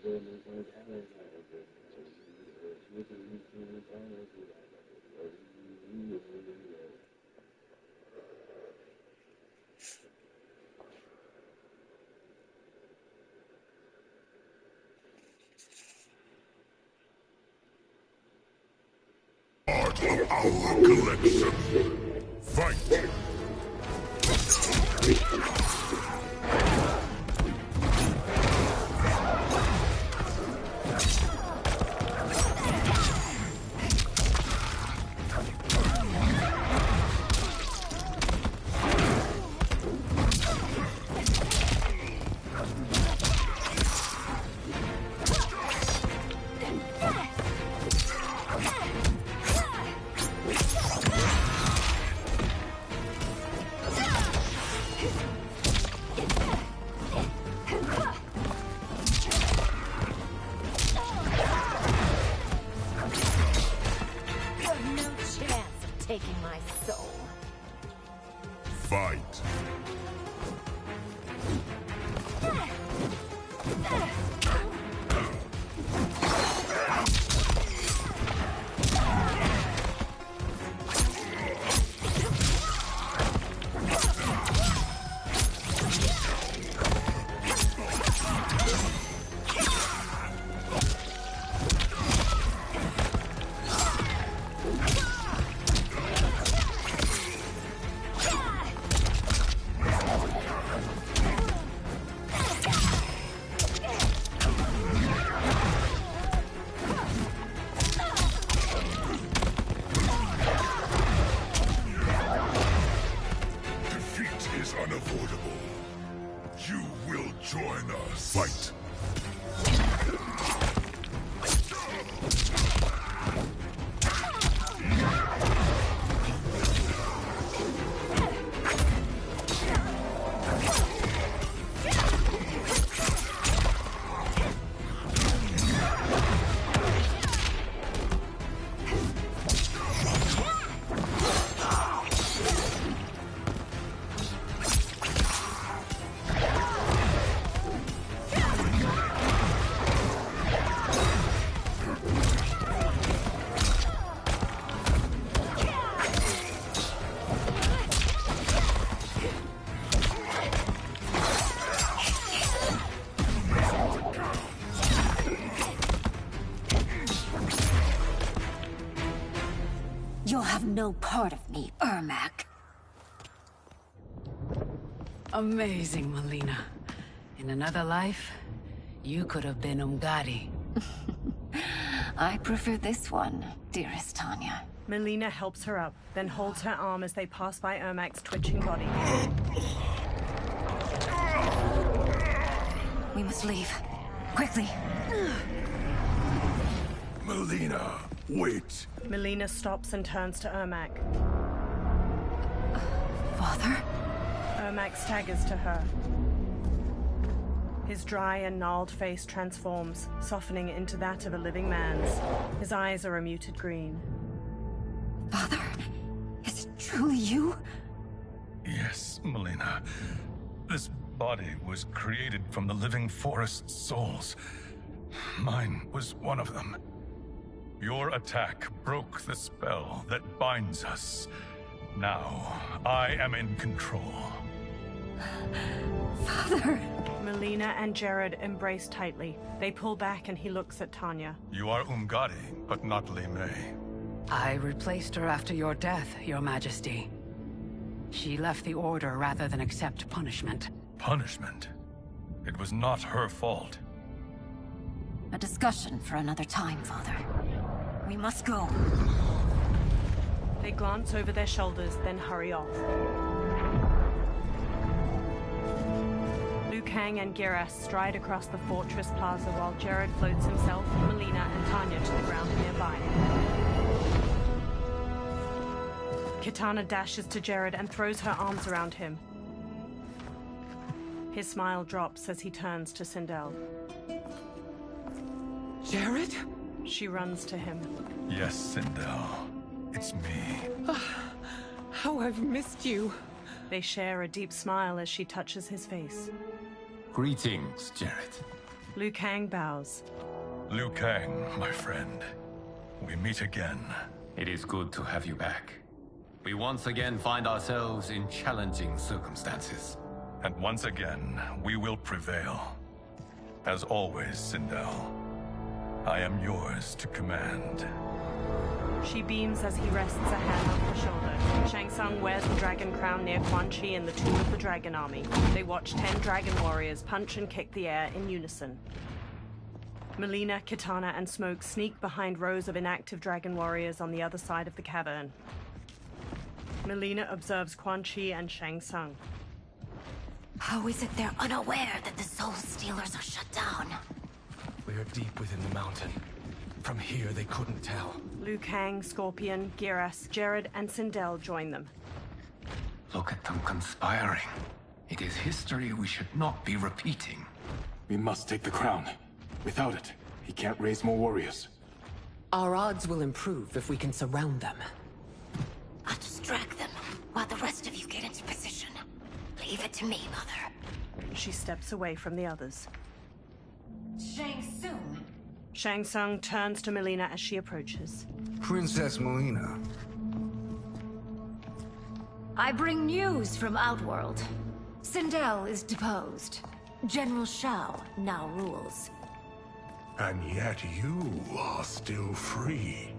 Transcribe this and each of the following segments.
Part of our collection. Fight! Taking my soul. Fight. Unavoidable. You will join us. Fight. You'll have no part of me, Ermac. Amazing, Melina. In another life, you could have been Umgadi. I prefer this one, dearest Tanya. Melina helps her up, then holds her arm as they pass by Ermac's twitching body. We must leave. Quickly. Melina, wait. Melina stops and turns to Ermac. Father? Ermac staggers to her. His dry and gnarled face transforms, softening into that of a living man's. His eyes are a muted green. Father? Is it truly you? Yes, Melina. This body was created from the living forest's souls. Mine was one of them. Your attack broke the spell that binds us. Now, I am in control. Father! Melina and Jared embrace tightly. They pull back and he looks at Tanya. You are Umgadi, but not Li Mei. I replaced her after your death, Your Majesty. She left the Order rather than accept punishment. Punishment? It was not her fault. A discussion for another time, Father. We must go. They glance over their shoulders, then hurry off. Liu Kang and Geras stride across the fortress plaza while Jared floats himself, Melina, and Tanya to the ground nearby. Kitana dashes to Jared and throws her arms around him. His smile drops as he turns to Sindel. Jared? She runs to him. Yes, Sindel. It's me. How I've missed you. They share a deep smile as she touches his face. Greetings, Jared. Liu Kang bows. Liu Kang, my friend. We meet again. It is good to have you back. We once again find ourselves in challenging circumstances. And once again, we will prevail. As always, Sindel, I am yours to command. She beams as he rests a hand on her shoulder. Shang Tsung wears the dragon crown near Quan Chi in the Tomb of the Dragon Army. They watch 10 dragon warriors punch and kick the air in unison. Melina, Kitana, and Smoke sneak behind rows of inactive dragon warriors on the other side of the cavern. Melina observes Quan Chi and Shang Tsung. How is it they're unaware that the Soul Stealers are shut down? We are deep within the mountain. From here, they couldn't tell. Liu Kang, Scorpion, Geras, Jared, and Sindel join them. Look at them conspiring. It is history we should not be repeating. We must take the crown. Without it, he can't raise more warriors. Our odds will improve if we can surround them. I'll distract them while the rest of you get into position. Leave it to me, Mother. She steps away from the others. Shang Tsung. Shang Tsung turns to Melina as she approaches. Princess Melina. I bring news from Outworld. Sindel is deposed. General Shao now rules. And yet you are still free.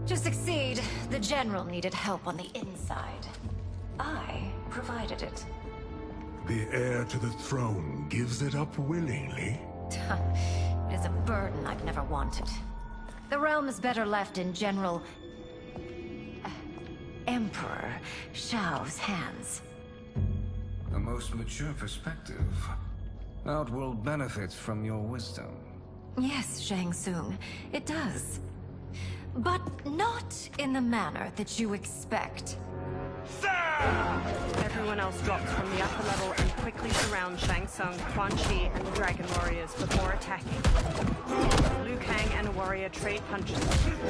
To succeed, the General needed help on the inside. I provided it. The heir to the throne gives it up willingly. It is a burden I've never wanted. The realm is better left in General... Emperor Shao's hands. A most mature perspective. Outworld benefits from your wisdom. Yes, Shang Tsung, it does. But not in the manner that you expect. Everyone else drops from the upper level and quickly surrounds Shang Tsung, Quan Chi, and the Dragon Warriors before attacking. Liu Kang and a warrior trade punches.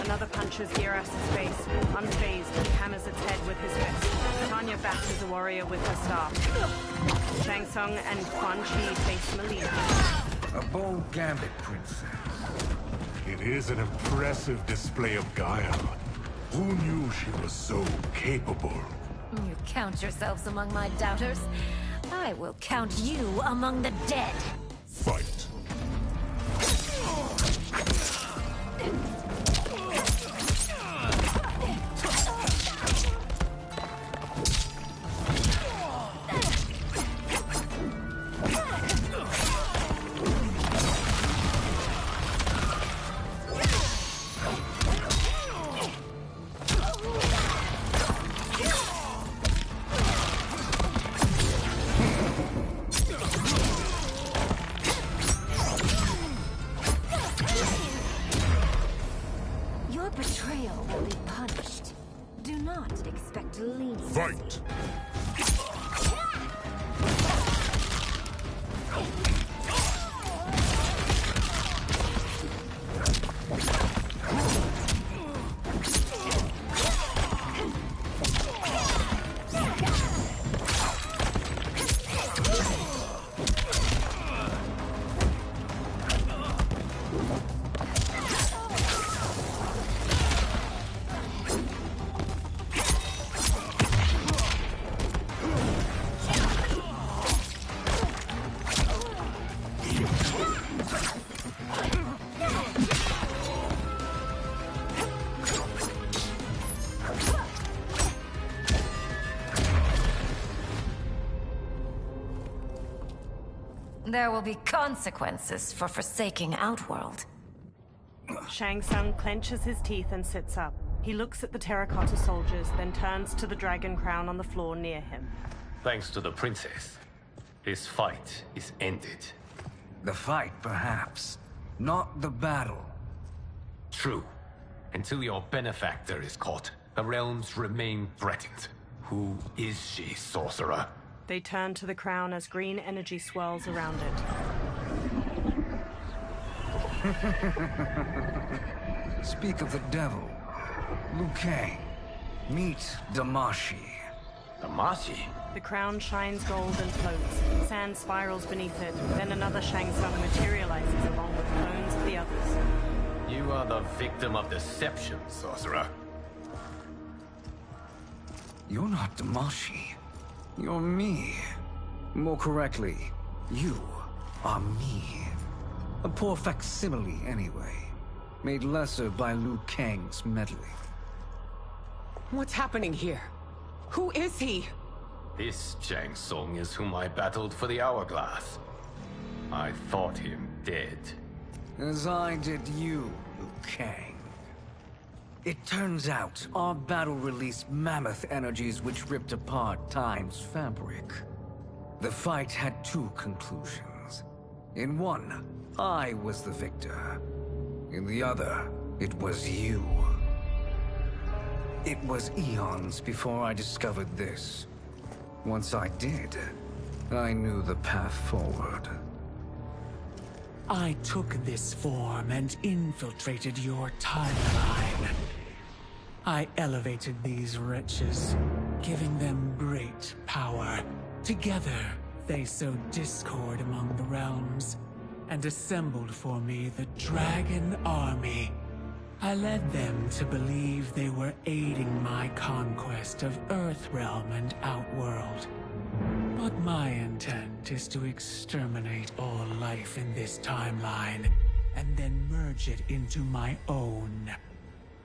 Another punches Geras' face. Unfazed, he hammers its head with his fist. Tanya bashes a warrior with her staff. Shang Tsung and Quan Chi face Melina. A bold gambit, princess. It is an impressive display of guile. Who knew she was so capable? You count yourselves among my doubters. I will count you among the dead. Fight. Your betrayal will be punished. Do not expect leniency. Fight. There will be consequences for forsaking Outworld. Shang Tsung clenches his teeth and sits up. He looks at the terracotta soldiers, then turns to the dragon crown on the floor near him. Thanks to the princess, this fight is ended. The fight, perhaps. Not the battle. True. Until your benefactor is caught, the realms remain threatened. Who is she, sorcerer? They turn to the crown as green energy swirls around it. Speak of the devil. Liu Kang. Meet Damashi. Damashi? The crown shines gold and floats. sand spirals beneath it, then another Shang Tsung materializes along with the bones of the others. You are the victim of deception, sorcerer. You're not Damashi. You're me. More correctly, you are me. A poor facsimile, anyway. Made lesser by Liu Kang's meddling. What's happening here? Who is he? This Shang Tsung is whom I battled for the Hourglass. I thought him dead. As I did you, Liu Kang. It turns out our battle released mammoth energies which ripped apart time's fabric. The fight had two conclusions. In one, I was the victor. In the other, it was you. It was eons before I discovered this. Once I did, I knew the path forward. I took this form and infiltrated your timeline. I elevated these wretches, giving them great power. Together, they sowed discord among the realms, and assembled for me the Dragon Army. I led them to believe they were aiding my conquest of Earthrealm and Outworld. But my intent is to exterminate all life in this timeline, and then merge it into my own.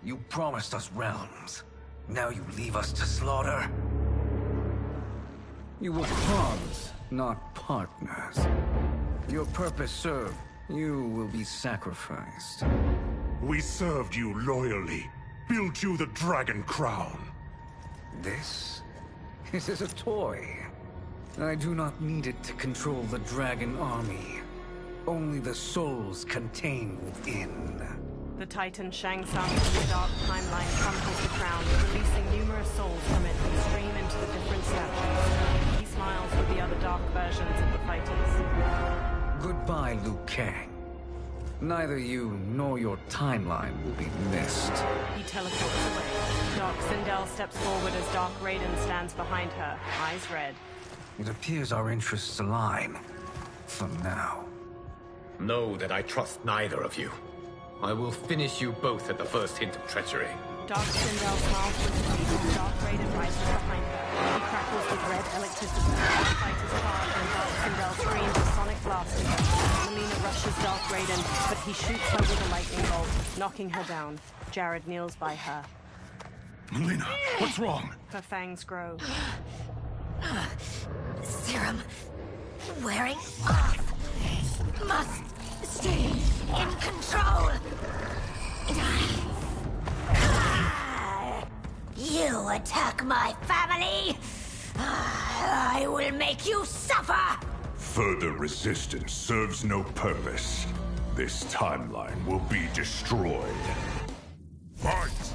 You promised us realms. Now you leave us to slaughter? You were pawns, not partners. Your purpose served. You will be sacrificed. We served you loyally, built you the Dragon Crown. This is a toy. I do not need it to control the Dragon Army. Only the souls contained within. The Titan Shang Tsung from the Dark Timeline crumples the crown, releasing numerous souls from it that stream into the different statues. He smiles with the other dark versions of the fighters. Goodbye, Liu Kang. Neither you nor your timeline will be missed. He teleports away. Dark Sindel steps forward as Dark Raiden stands behind her, eyes red. It appears our interests align. For now. Know that I trust neither of you. I will finish you both at the first hint of treachery. Dark Sindel smiles with relief. Dark Raiden rises behind her. He crackles with red electricity. The fighters charge and Dark Sindel screams a sonic blast again. Melina rushes Dark Raiden, but he shoots her with a lightning bolt, knocking her down. Jared kneels by her. Melina, what's wrong? Her fangs grow. Serum wearing off. Must stay in control. You attack my family, I will make you suffer. Further resistance serves no purpose. This timeline will be destroyed. Fight!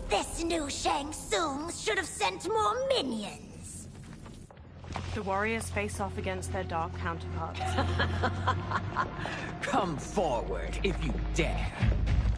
This new Shang Tsung should have sent more minions. The warriors face off against their dark counterparts. Come forward if you dare.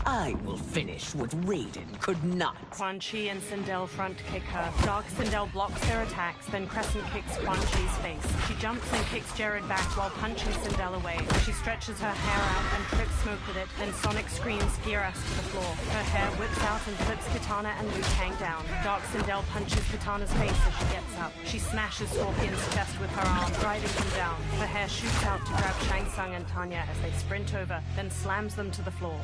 I will finish what Raiden could not. Quan Chi and Sindel front kick her. Dark Sindel blocks their attacks, then crescent kicks Quan Chi's face. She jumps and kicks Jared back while punching Sindel away. She stretches her hair out and trips Smoke with it, then Sonic screams Geras to the floor. Her hair whips out and flips Kitana and Liu Kang down. Dark Sindel punches Kitana's face as she gets up. She smashes Scorpion's chest with her arm, driving him down. Her hair shoots out to grab Shang Tsung and Tanya as they sprint over, then slams them to the floor.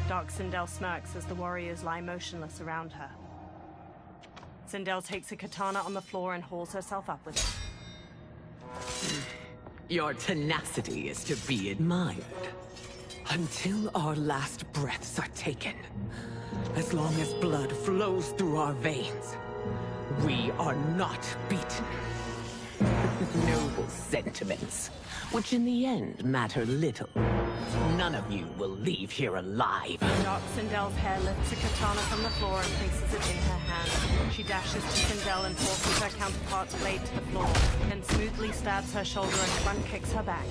Dark Sindel smirks as the warriors lie motionless around her. Sindel takes a katana on the floor and hauls herself up with it. Your tenacity is to be admired. Until our last breaths are taken, as long as blood flows through our veins, we are not beaten. Noble sentiments, which in the end matter little. None of you will leave here alive. Dark Sindel's hair lifts a katana from the floor and places it in her hand. She dashes to Sindel and forces her counterpart's blade to the floor, then smoothly stabs her shoulder and front kicks her back.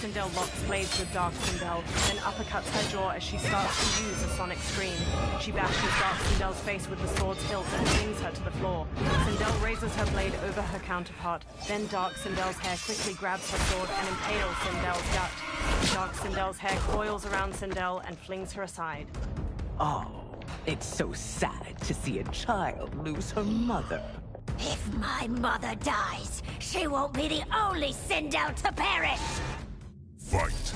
Sindel locks blades with Dark Sindel, then uppercuts her jaw as she starts to use a sonic scream. She bashes Dark Sindel's face with the sword's hilt and flings her to the floor. Sindel raises her blade over her counterpart, then Dark Sindel's hair quickly grabs her sword and impales Sindel's gut. Dark Sindel's hair coils around Sindel and flings her aside. Oh, it's so sad to see a child lose her mother. If my mother dies, she won't be the only Sindel to perish! Fight!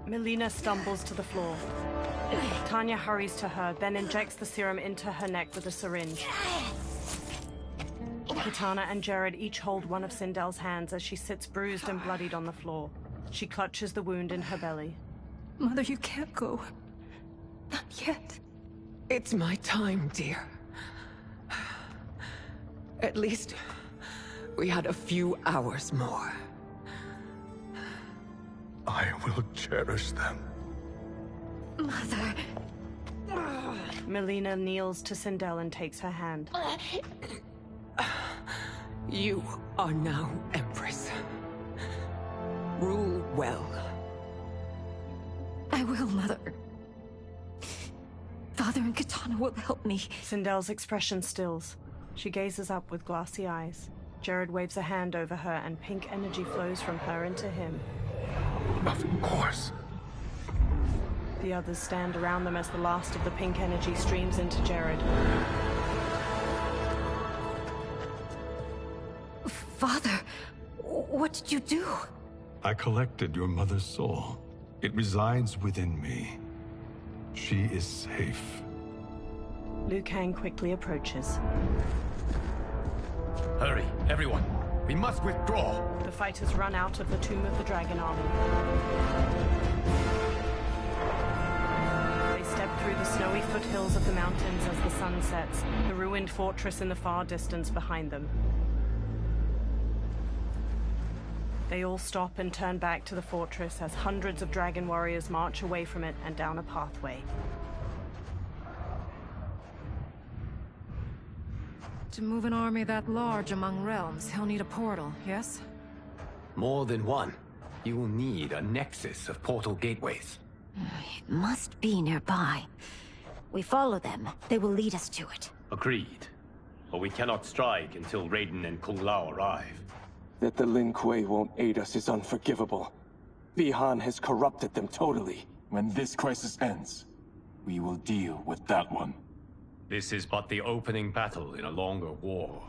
Melina stumbles to the floor. Tanya hurries to her, then injects the serum into her neck with a syringe. Kitana and Jared each hold one of Sindel's hands as she sits bruised and bloodied on the floor. She clutches the wound in her belly. Mother, you can't go. Not yet. It's my time, dear. At least, we had a few hours more. I will cherish them. Mother... Melina kneels to Sindel and takes her hand. You are now Empress. Rule well. I will, Mother. Father and Kitana will help me. Sindel's expression stills. She gazes up with glassy eyes. Jared waves a hand over her and pink energy flows from her into him. Of course. The others stand around them as the last of the pink energy streams into Jared. Father, what did you do? I collected your mother's soul. It resides within me. She is safe. Liu Kang quickly approaches. Hurry, everyone. We must withdraw. The fighters run out of the tomb of the Dragon Army. They step through the snowy foothills of the mountains as the sun sets, the ruined fortress in the far distance behind them. They all stop and turn back to the fortress as hundreds of dragon warriors march away from it and down a pathway. To move an army that large among realms, he'll need a portal, yes? More than one. You will need a nexus of portal gateways. It must be nearby. We follow them, they will lead us to it. Agreed. But we cannot strike until Raiden and Kung Lao arrive. That the Lin Kuei won't aid us is unforgivable. Bi-Han has corrupted them totally. When this crisis ends, we will deal with that one. This is but the opening battle in a longer war.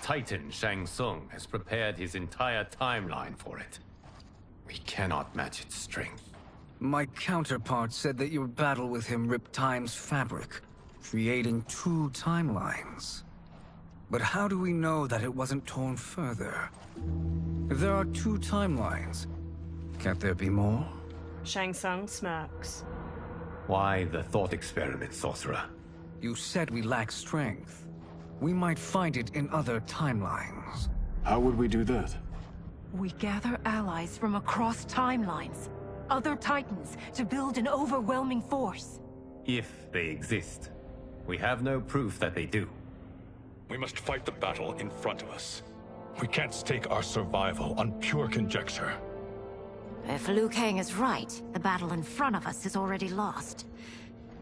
Titan Shang Tsung has prepared his entire timeline for it. We cannot match its strength. My counterpart said that your battle with him ripped time's fabric, creating 2 timelines. But how do we know that it wasn't torn further? If there are 2 timelines, can't there be more? Shang Tsung smirks. Why the thought experiment, sorcerer? You said we lack strength. We might find it in other timelines. How would we do that? We gather allies from across timelines, other titans, to build an overwhelming force. If they exist. We have no proof that they do. We must fight the battle in front of us. We can't stake our survival on pure conjecture. If Liu Kang is right, the battle in front of us is already lost.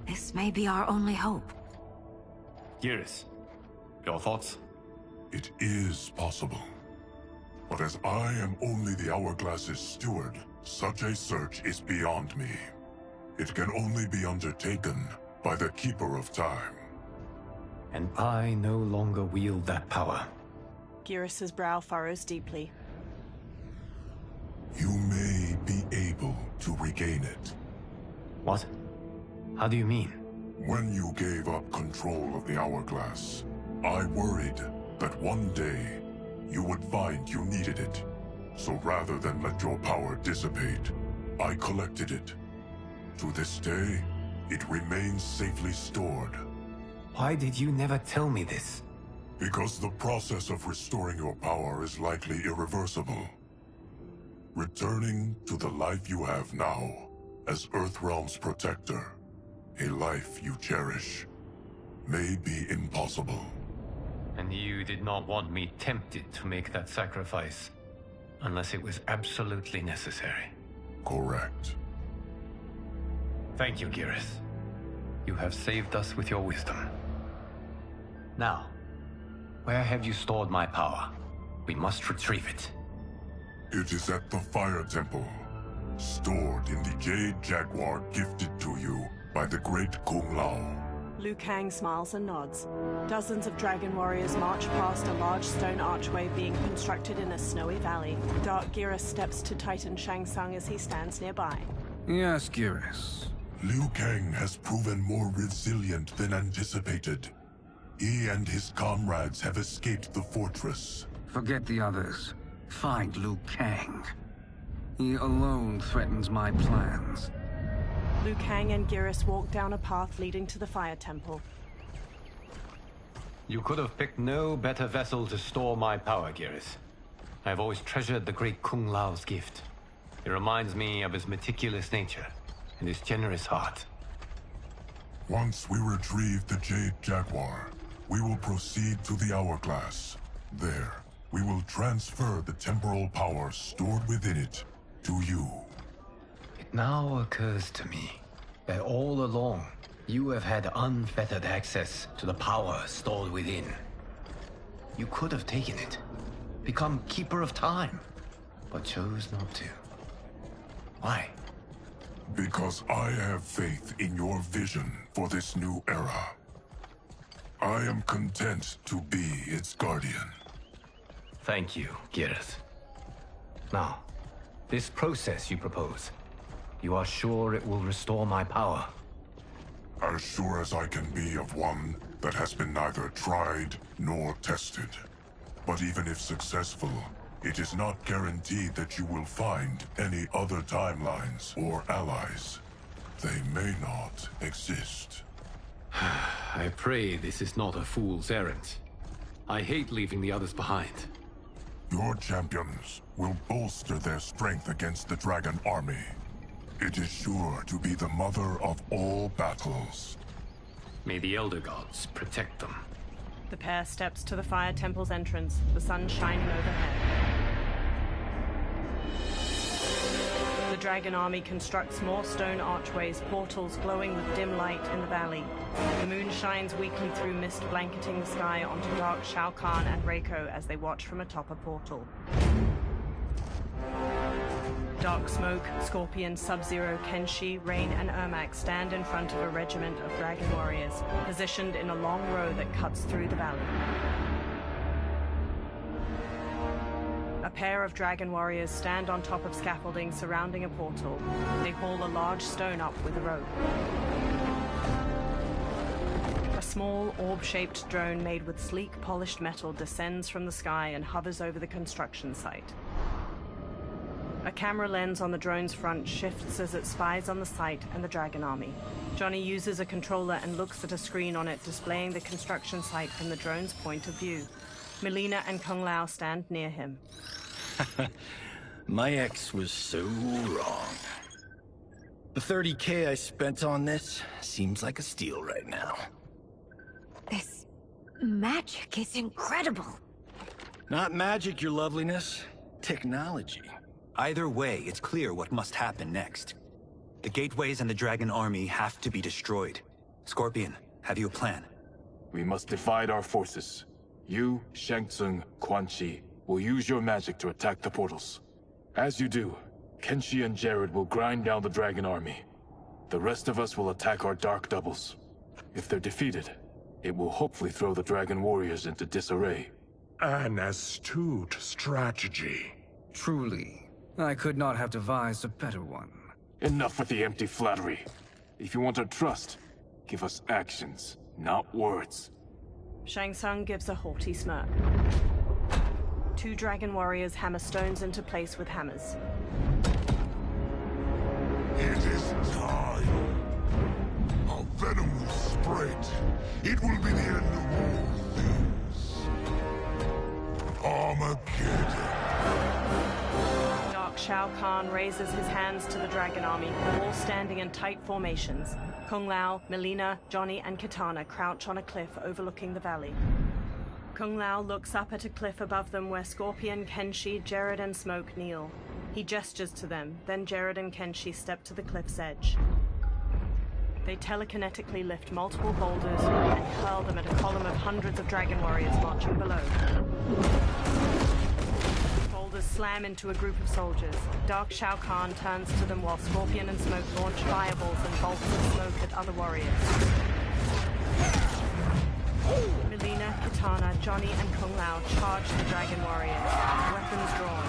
This may be our only hope. Geras, your thoughts? It is possible. But as I am only the Hourglass's steward, such a search is beyond me. It can only be undertaken by the Keeper of Time. And I no longer wield that power. Geras' brow furrows deeply. You may be able to regain it. What? How do you mean? When you gave up control of the Hourglass, I worried that one day you would find you needed it. So rather than let your power dissipate, I collected it. To this day, it remains safely stored. Why did you never tell me this? Because the process of restoring your power is likely irreversible. Returning to the life you have now, as Earthrealm's protector, a life you cherish, may be impossible. And you did not want me tempted to make that sacrifice, unless it was absolutely necessary. Correct. Thank you, Geras. You have saved us with your wisdom. Now, where have you stored my power? We must retrieve it. It is at the Fire Temple, stored in the Jade Jaguar gifted to you by the great Kung Lao. Liu Kang smiles and nods. Dozens of dragon warriors march past a large stone archway being constructed in a snowy valley. Dark Geras steps to Titan Shang Tsung as he stands nearby. Yes, Geras. Liu Kang has proven more resilient than anticipated. He and his comrades have escaped the fortress. Forget the others. Find Liu Kang. He alone threatens my plans. Liu Kang and Geras walk down a path leading to the Fire Temple. You could have picked no better vessel to store my power, Geras. I have always treasured the great Kung Lao's gift. It reminds me of his meticulous nature and his generous heart. Once we retrieve the Jade Jaguar, we will proceed to the Hourglass. There, we will transfer the temporal power stored within it to you. It now occurs to me that all along, you have had unfettered access to the power stored within. You could have taken it, become Keeper of Time, but chose not to. Why? Because I have faith in your vision for this new era. I am content to be its guardian. Thank you, Geras. Now, this process you propose, you are sure it will restore my power? As sure as I can be of one that has been neither tried nor tested. But even if successful, it is not guaranteed that you will find any other timelines or allies. They may not exist. I pray this is not a fool's errand. I hate leaving the others behind. Your champions will bolster their strength against the Dragon Army. It is sure to be the mother of all battles. May the Elder Gods protect them. The pair steps to the Fire Temple's entrance, the sun shining overhead. The Dragon Army constructs more stone archways, portals glowing with dim light in the valley. The moon shines weakly through mist blanketing the sky onto dark Shao Kahn and Reiko as they watch from atop a portal. Dark Smoke, Scorpion, Sub-Zero, Kenshi, Rain, and Ermac stand in front of a regiment of dragon warriors, positioned in a long row that cuts through the valley. A pair of dragon warriors stand on top of scaffolding surrounding a portal. They haul a large stone up with a rope. A small, orb-shaped drone made with sleek, polished metal descends from the sky and hovers over the construction site. A camera lens on the drone's front shifts as it spies on the site and the Dragon Army. Johnny uses a controller and looks at a screen on it displaying the construction site from the drone's point of view. Melina and Kung Lao stand near him. My ex was so wrong. The 30K I spent on this seems like a steal right now. This magic is incredible. Not magic, your loveliness. Technology. Either way, it's clear what must happen next. The gateways and the Dragon Army have to be destroyed. Scorpion, have you a plan? We must divide our forces. You, Shang Tsung, Quan Chi, will use your magic to attack the portals. As you do, Kenshi and Jared will grind down the Dragon Army. The rest of us will attack our dark doubles. If they're defeated, it will hopefully throw the Dragon Warriors into disarray. An astute strategy. Truly, I could not have devised a better one. Enough with the empty flattery. If you want our trust, give us actions, not words. Shang Tsung gives a haughty smirk. Two dragon warriors hammer stones into place with hammers. It is time. Our venom will spread. It will be the end of all things. Armageddon. Dark Shao Kahn raises his hands to the Dragon Army, all standing in tight formations. Kung Lao, Melina, Johnny, and Kitana crouch on a cliff overlooking the valley. Kung Lao looks up at a cliff above them where Scorpion, Kenshi, Jared, and Smoke kneel. He gestures to them, then Jared and Kenshi step to the cliff's edge. They telekinetically lift multiple boulders and hurl them at a column of hundreds of dragon warriors marching below. Boulders slam into a group of soldiers. Dark Shao Kahn turns to them while Scorpion and Smoke launch fireballs and bolts of smoke at other warriors. Melina, Kitana, Johnny, and Kung Lao charge the dragon warriors, weapons drawn.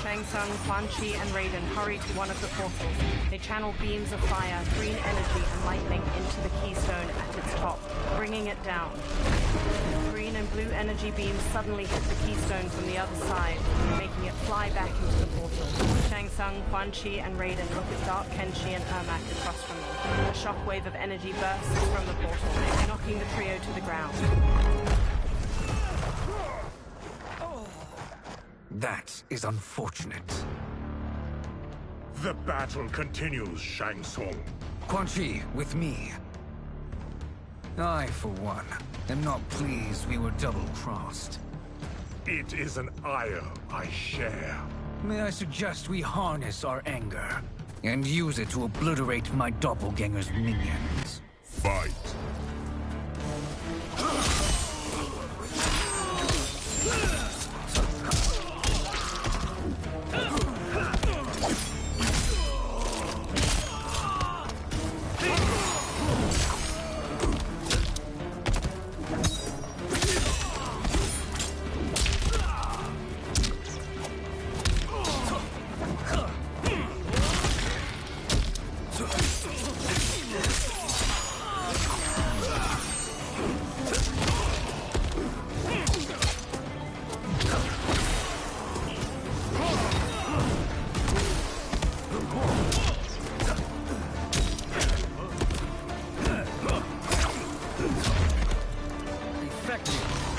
Shang Tsung, Quan Chi, and Raiden hurry to one of the portals. They channel beams of fire, green energy, and lightning into the keystone at its top, bringing it down. Green and blue energy beams suddenly hit the keystone from the other side, making it fly back into the portal. Shang Tsung, Quan Chi, and Raiden look at Dark Kenshi and Ermac across from them. A shockwave of energy bursts from the portal, knocking the trio to the ground. That is unfortunate. The battle continues, Shang Tsung. Quan Chi, with me. I, for one, am not pleased we were double-crossed. It is an ire I share. May I suggest we harness our anger and use it to obliterate my doppelganger's minions? Fight.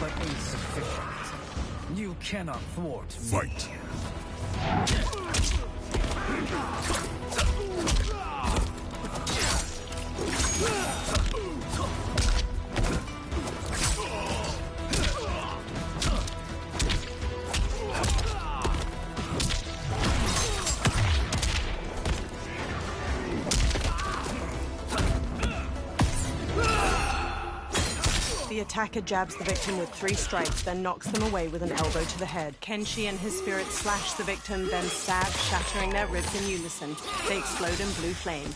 but insufficient. You cannot thwart me. Fight. The attacker jabs the victim with 3 strikes, then knocks them away with an elbow to the head. Kenshi and his spirit slash the victim, then stab, shattering their ribs in unison. They explode in blue flame.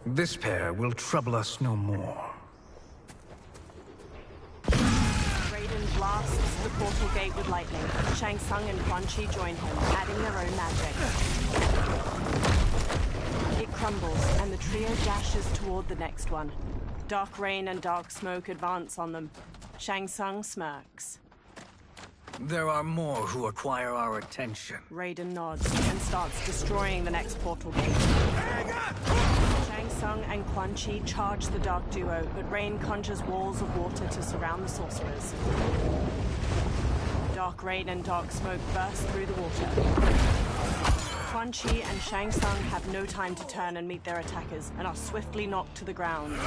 This pair will trouble us no more. Blasts the portal gate with lightning. Shang Tsung and Quan Chi join him, adding their own magic. It crumbles, and the trio dashes toward the next one. Dark rain and dark smoke advance on them. Shang Tsung smirks. There are more who acquire our attention. Raiden nods and starts destroying the next portal gate. Shang Tsung and Quan Chi charge the dark duo, but Rain conjures walls of water to surround the sorcerers. Dark rain and dark smoke burst through the water. Quan Chi and Shang Tsung have no time to turn and meet their attackers, and are swiftly knocked to the ground.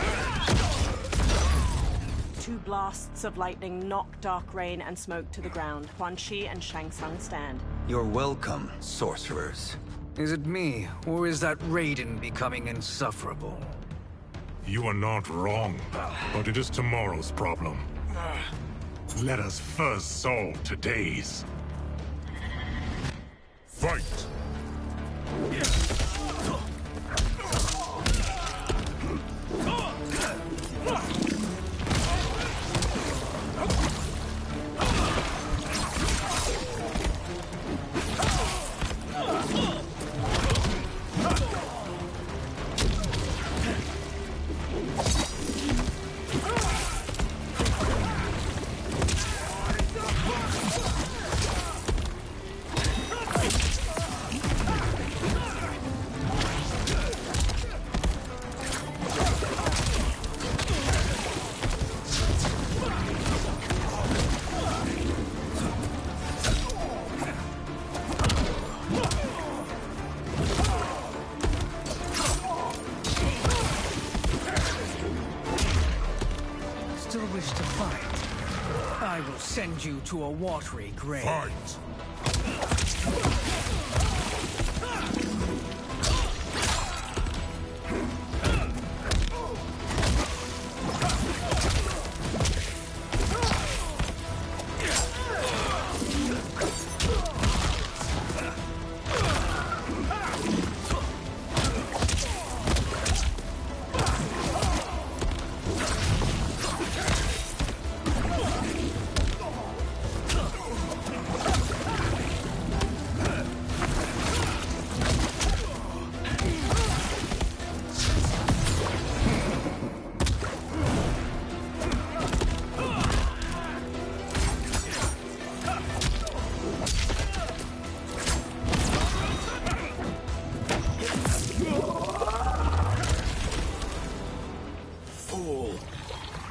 2 blasts of lightning knock dark rain and smoke to the ground. Quan Chi and Shang Tsung stand. You're welcome, sorcerers. Is it me, or is that Raiden becoming insufferable? You are not wrong, but it is tomorrow's problem. Let us first solve today's. Fight! Send you to a watery grave. Fight!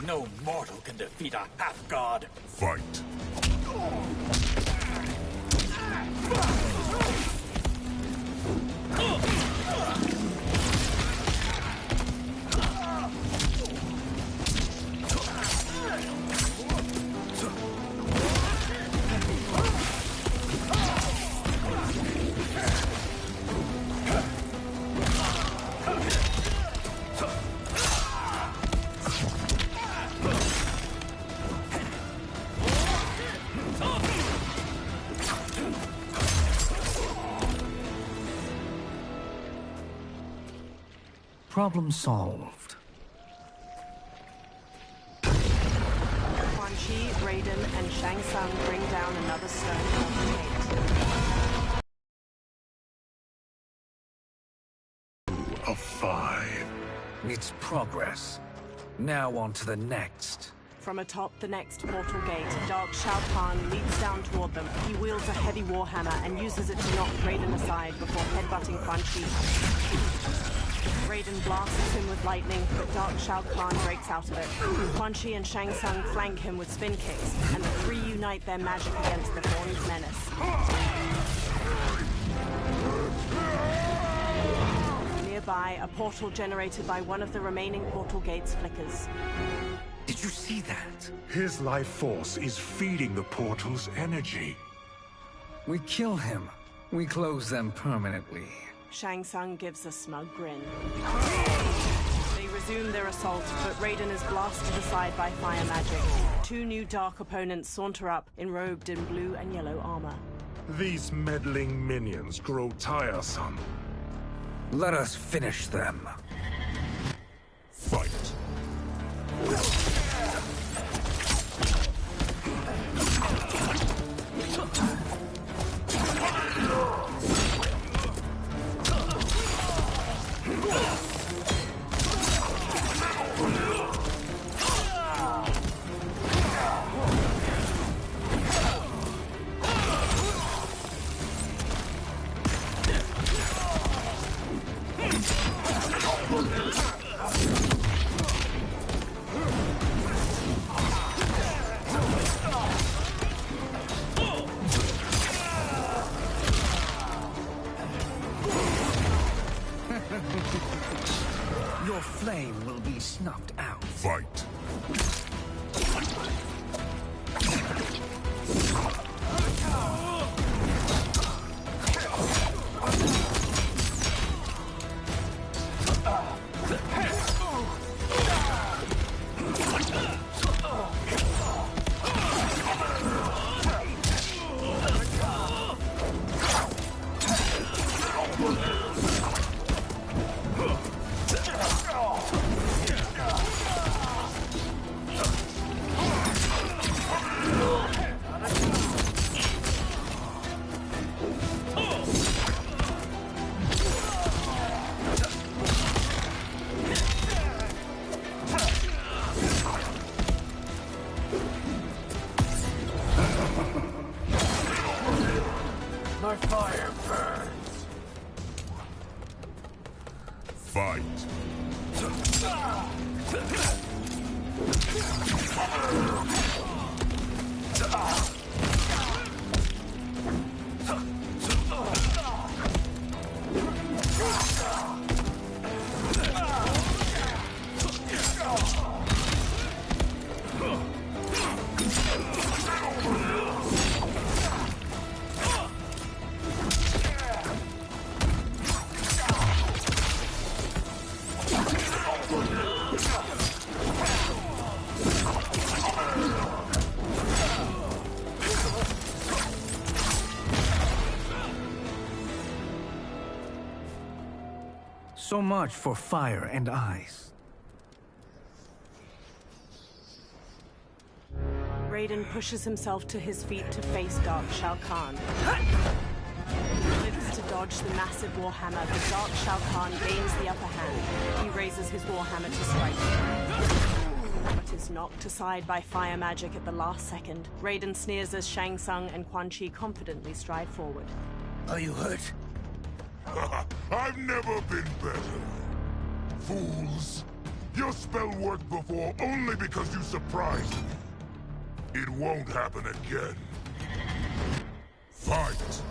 No mortal can defeat a half-god. Fight. Problem solved. Quan Chi, Raiden, and Shang Tsung bring down another stone portal gate. Of 5. It's progress. Now on to the next. From atop the next portal gate, Dark Shao Kahn leaps down toward them. He wields a heavy warhammer and uses it to knock Raiden aside before headbutting Quan Chi. Raiden blasts him with lightning, but Dark Shao Kahn breaks out of it. Quan Chi and Shang Tsung flank him with spin kicks, and the three unite their magic against the Horned Menace. Nearby, a portal generated by one of the remaining portal gates flickers. Did you see that? His life force is feeding the portal's energy. We kill him. We close them permanently. Shang Tsung gives a smug grin. They resume their assault, but Raiden is blasted aside by fire magic. Two new dark opponents saunter up, enrobed in blue and yellow armor. These meddling minions grow tiresome. Let us finish them. Fight. Your flame will be snuffed out. Fight. My fire burns. Fight. So much for fire and ice. Raiden pushes himself to his feet to face Dark Shao Kahn. He lives to dodge the massive warhammer, but Dark Shao Kahn gains the upper hand. He raises his warhammer to strike, but is knocked aside by fire magic at the last second. Raiden sneers as Shang Tsung and Quan Chi confidently stride forward. Are you hurt? I've never been better. Fools. Your spell worked before only because you surprised me. It won't happen again. Fight!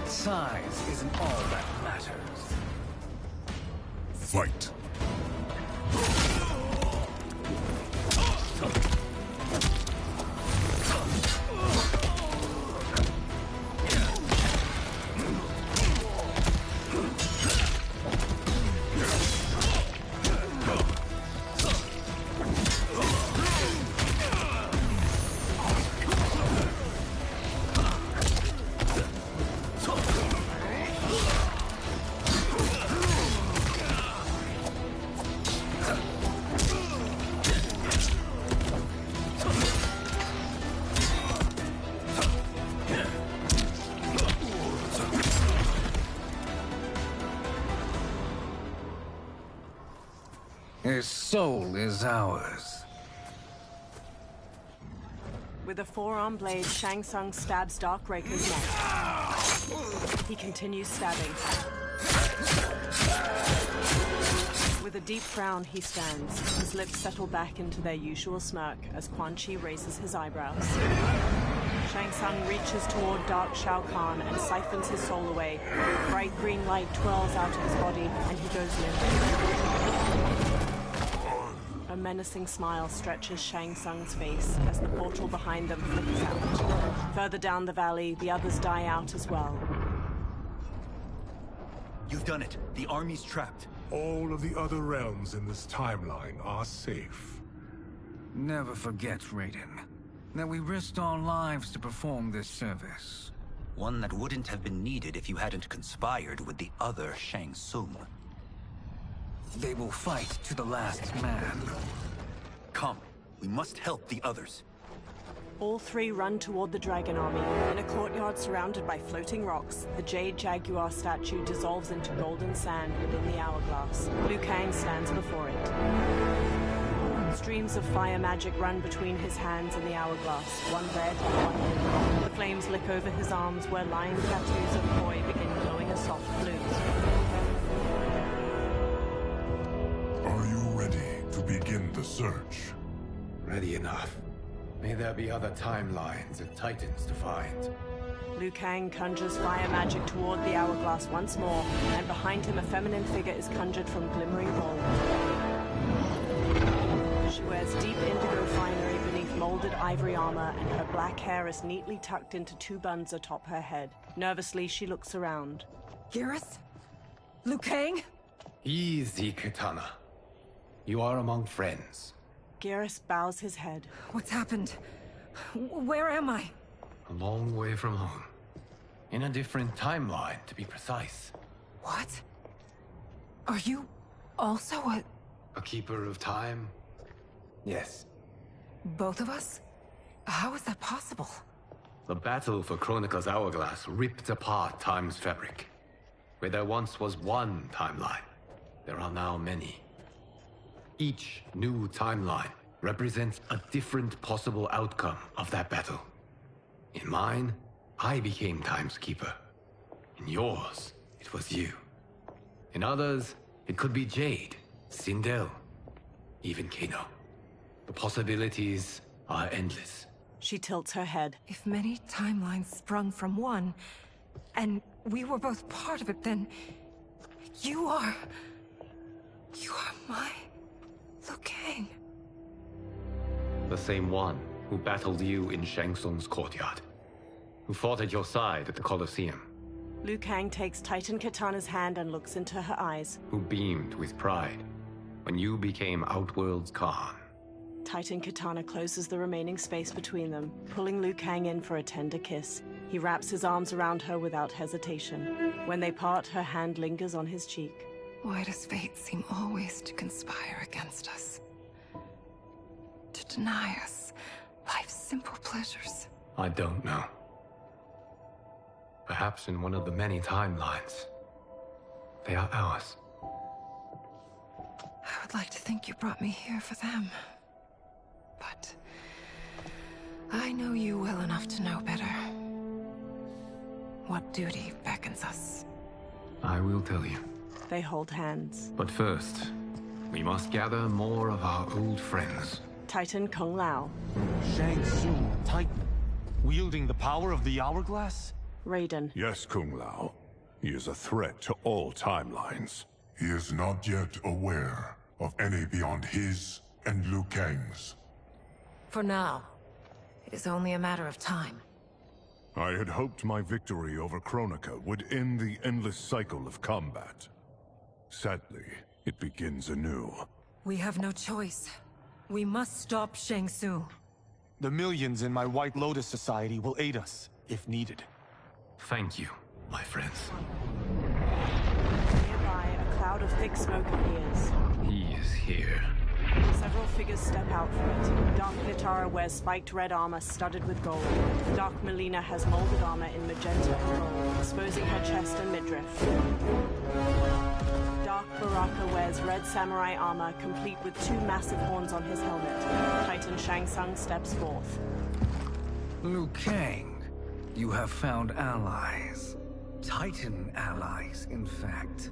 Size isn't all that matters. Fight! His soul is ours. With a forearm blade, Shang Tsung stabs Darkbreaker's neck. He continues stabbing. With a deep frown, he stands. His lips settle back into their usual smirk as Quan Chi raises his eyebrows. Shang Tsung reaches toward Dark Shao Kahn and siphons his soul away. Bright green light twirls out of his body, and he goes limp. A menacing smile stretches Shang Tsung's face as the portal behind them flickers out. Further down the valley, the others die out as well. You've done it. The army's trapped. All of the other realms in this timeline are safe. Never forget, Raiden, that we risked our lives to perform this service. One that wouldn't have been needed if you hadn't conspired with the other Shang Tsung. They will fight to the last man. Come, we must help the others. All three run toward the Dragon Army. In a courtyard surrounded by floating rocks, the Jade Jaguar statue dissolves into golden sand within the hourglass. Liu Kang stands before it. Streams of fire magic run between his hands and the hourglass, one red and one blue. The flames lick over his arms where lined tattoos of koi begin glowing a soft blue. Are you ready to begin the search? Ready enough. May there be other timelines and titans to find. Liu Kang conjures fire magic toward the hourglass once more, and behind him a feminine figure is conjured from glimmering gold. She wears deep indigo finery beneath molded ivory armor, and her black hair is neatly tucked into two buns atop her head. Nervously, she looks around. Garrus? Liu Kang? Easy, Kitana. You are among friends. Garrus bows his head. What's happened? Where am I? A long way from home. In a different timeline, to be precise. What? Are you also a keeper of time? Yes. Both of us? How is that possible? The battle for Chronica's hourglass ripped apart time's fabric. Where there once was one timeline, there are now many. Each new timeline represents a different possible outcome of that battle. In mine, I became Time's Keeper. In yours, it was you. In others, it could be Jade, Sindel, even Kano. The possibilities are endless. She tilts her head. If many timelines sprung from one, and we were both part of it, then you are my Liu Kang. The same one who battled you in Shang Tsung's courtyard. Who fought at your side at the Colosseum. Liu Kang takes Titan Kitana's hand and looks into her eyes. Who beamed with pride when you became Outworld's Khan. Titan Kitana closes the remaining space between them, pulling Liu Kang in for a tender kiss. He wraps his arms around her without hesitation. When they part, her hand lingers on his cheek. Why does fate seem always to conspire against us? To deny us life's simple pleasures? I don't know. Perhaps in one of the many timelines, they are ours. I would like to think you brought me here for them. But I know you well enough to know better. What duty beckons us? I will tell you. They hold hands. But first, we must gather more of our old friends. Titan Kung Lao. Shang Tsung, Titan, wielding the power of the hourglass? Raiden. Yes, Kung Lao. He is a threat to all timelines. He is not yet aware of any beyond his and Liu Kang's. For now, it is only a matter of time. I had hoped my victory over Chronica would end the endless cycle of combat. Sadly, it begins anew. We have no choice. We must stop Shang Tsung. The millions in my White Lotus Society will aid us, if needed. Thank you, my friends. Nearby, a cloud of thick smoke appears. He is here. Several figures step out from it. Dark Nitara wears spiked red armor studded with gold. Dark Melina has molded armor in magenta and gold, exposing her chest and midriff. Dark Dark Baraka wears red samurai armor, complete with 2 massive horns on his helmet. Titan Shang Tsung steps forth. Liu Kang, you have found allies. Titan allies, in fact.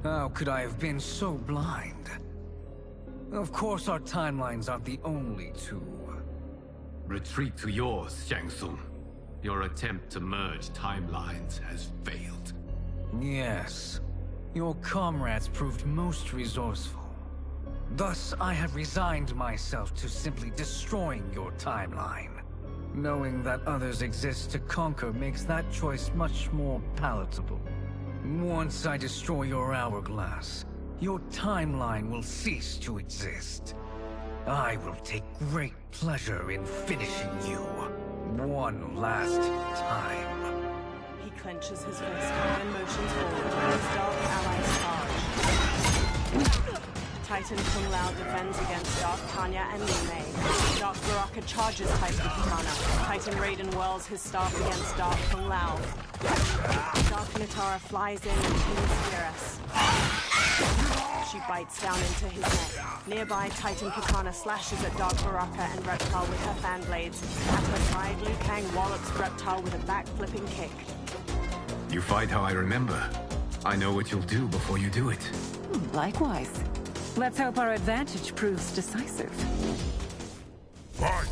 How could I have been so blind? Of course our timelines aren't the only 2. Retreat to yours, Shang Tsung. Your attempt to merge timelines has failed. Yes. Your comrades proved most resourceful. Thus, I have resigned myself to simply destroying your timeline. Knowing that others exist to conquer makes that choice much more palatable. Once I destroy your hourglass, your timeline will cease to exist. I will take great pleasure in finishing you one last time. He clenches his fist and motions forward as Dark allies charge. Titan Kung Lao defends against Dark Tanya and Liu Mei. Dark Baraka charges Titan Katana. Titan Raiden whirls his staff against Dark Kung Lao. Dark Natara flies in and pins Fierce. She bites down into his neck. Nearby, Titan Katana slashes at Dark Baraka and Reptile with her fan blades. At her side, Liu Kang wallops Reptile with a back-flipping kick. You fight how I remember. I know what you'll do before you do it. Likewise. Let's hope our advantage proves decisive. Fight!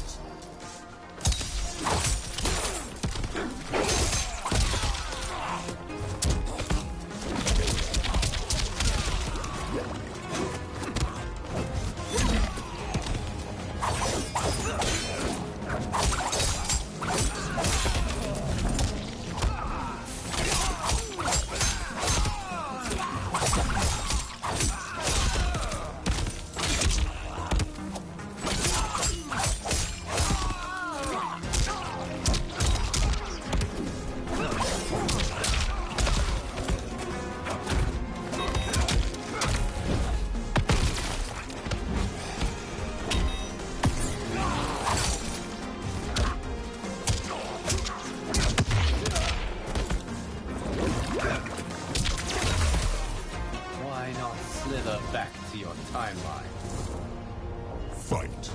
Back to your timeline. Fight.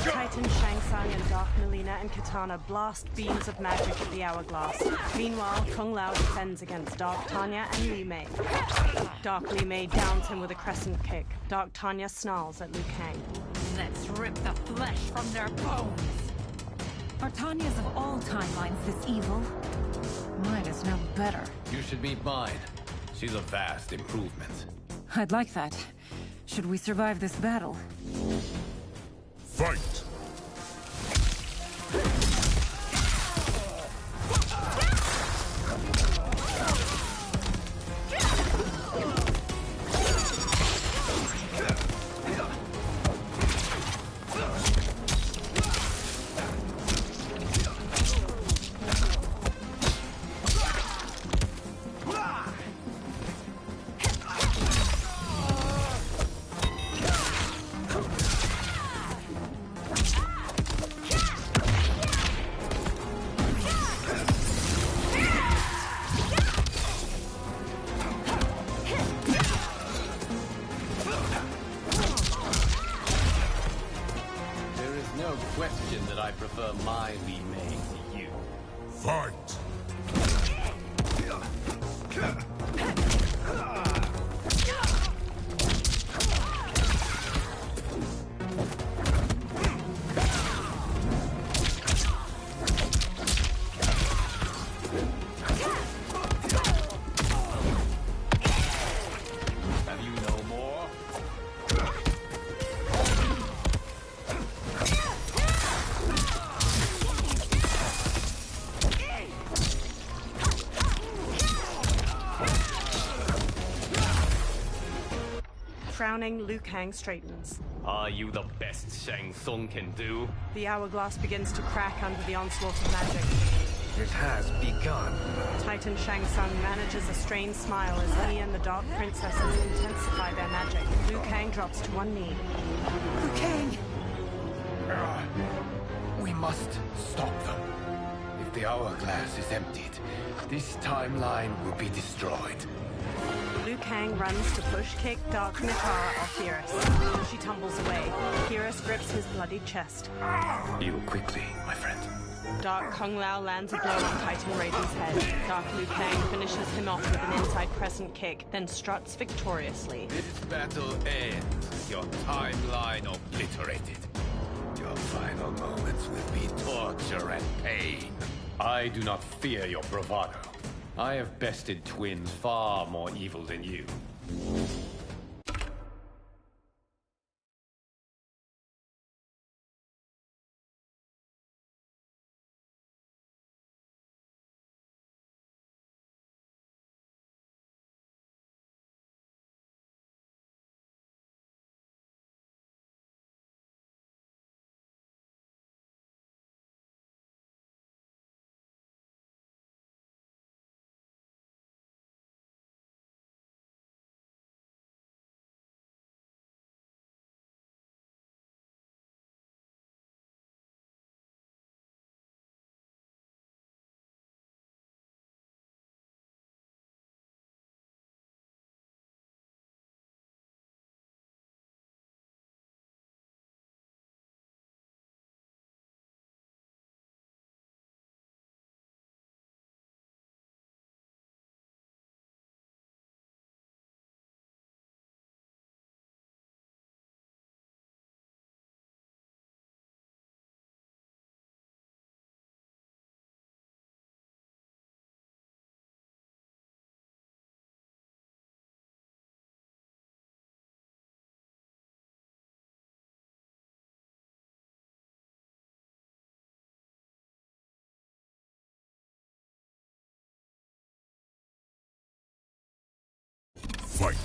Titan Shang Tsung and Dark Melina and Katana blast beams of magic at the hourglass. Meanwhile, Kung Lao defends against Dark Tanya and Liu Mei. Dark Liu Mei downs him with a crescent kick. Dark Tanya snarls at Liu Kang. Let's rip the flesh from their bones. Are Tanyas of all timelines this evil? Mine is no better. You should meet mine. She's a vast improvement. I'd like that. Should we survive this battle? Fight! Question that I prefer my Li Mei to you. Fight! Have you no more? Frowning, Liu Kang straightens. Are you the best Shang Tsung can do? The hourglass begins to crack under the onslaught of magic. It has begun. Titan Shang Tsung manages a strained smile as he and the Dark Princesses intensify their magic. Liu Kang drops to one knee. Liu Kang! We must stop them. If the hourglass is emptied, this timeline will be destroyed. Liu Kang runs to push-kick Dark Nitara off Geras. She tumbles away. Geras grips his bloodied chest. Heal quickly, my friend. Dark Kung Lao lands a blow on Titan Raiden's head. Dark Liu Kang finishes him off with an inside crescent kick, then struts victoriously. This battle ends. Your timeline obliterated. Your final moments will be torture and pain. I do not fear your bravado. I have bested twins far more evil than you. Fight!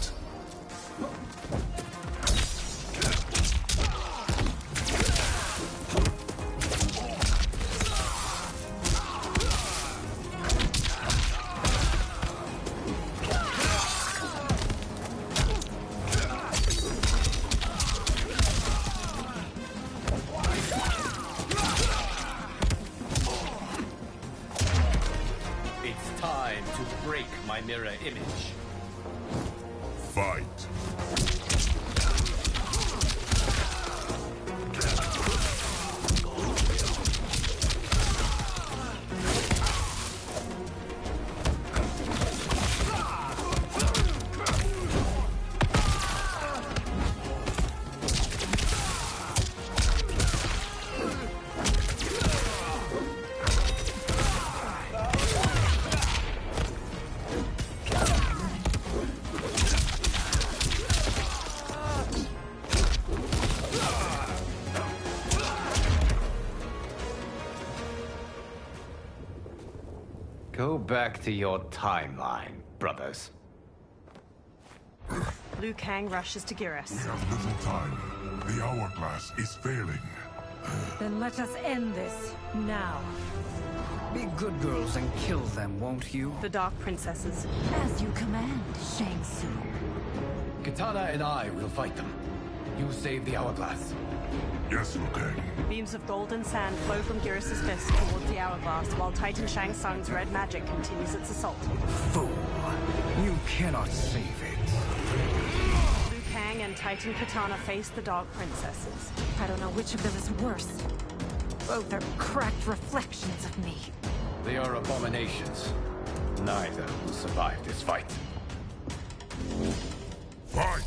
It's time to break my mirror image. Fight! Go back to your timeline, brothers. Liu Kang rushes to Geras. We have little time. The hourglass is failing. Then let us end this, now. Be good girls and kill them, won't you? The Dark Princesses. As you command, Shang Tsung. Katana and I will fight them. You save the hourglass. Yes, Liu Kang. Beams of golden sand flow from Geras' fist towards the hourglass, while Titan Shang Tsung's red magic continues its assault. Fool. You cannot save it. Liu Kang and Titan Katana face the Dark Princesses. I don't know which of them is worse. Both are cracked reflections of me. They are abominations. Neither will survive this fight. Fight!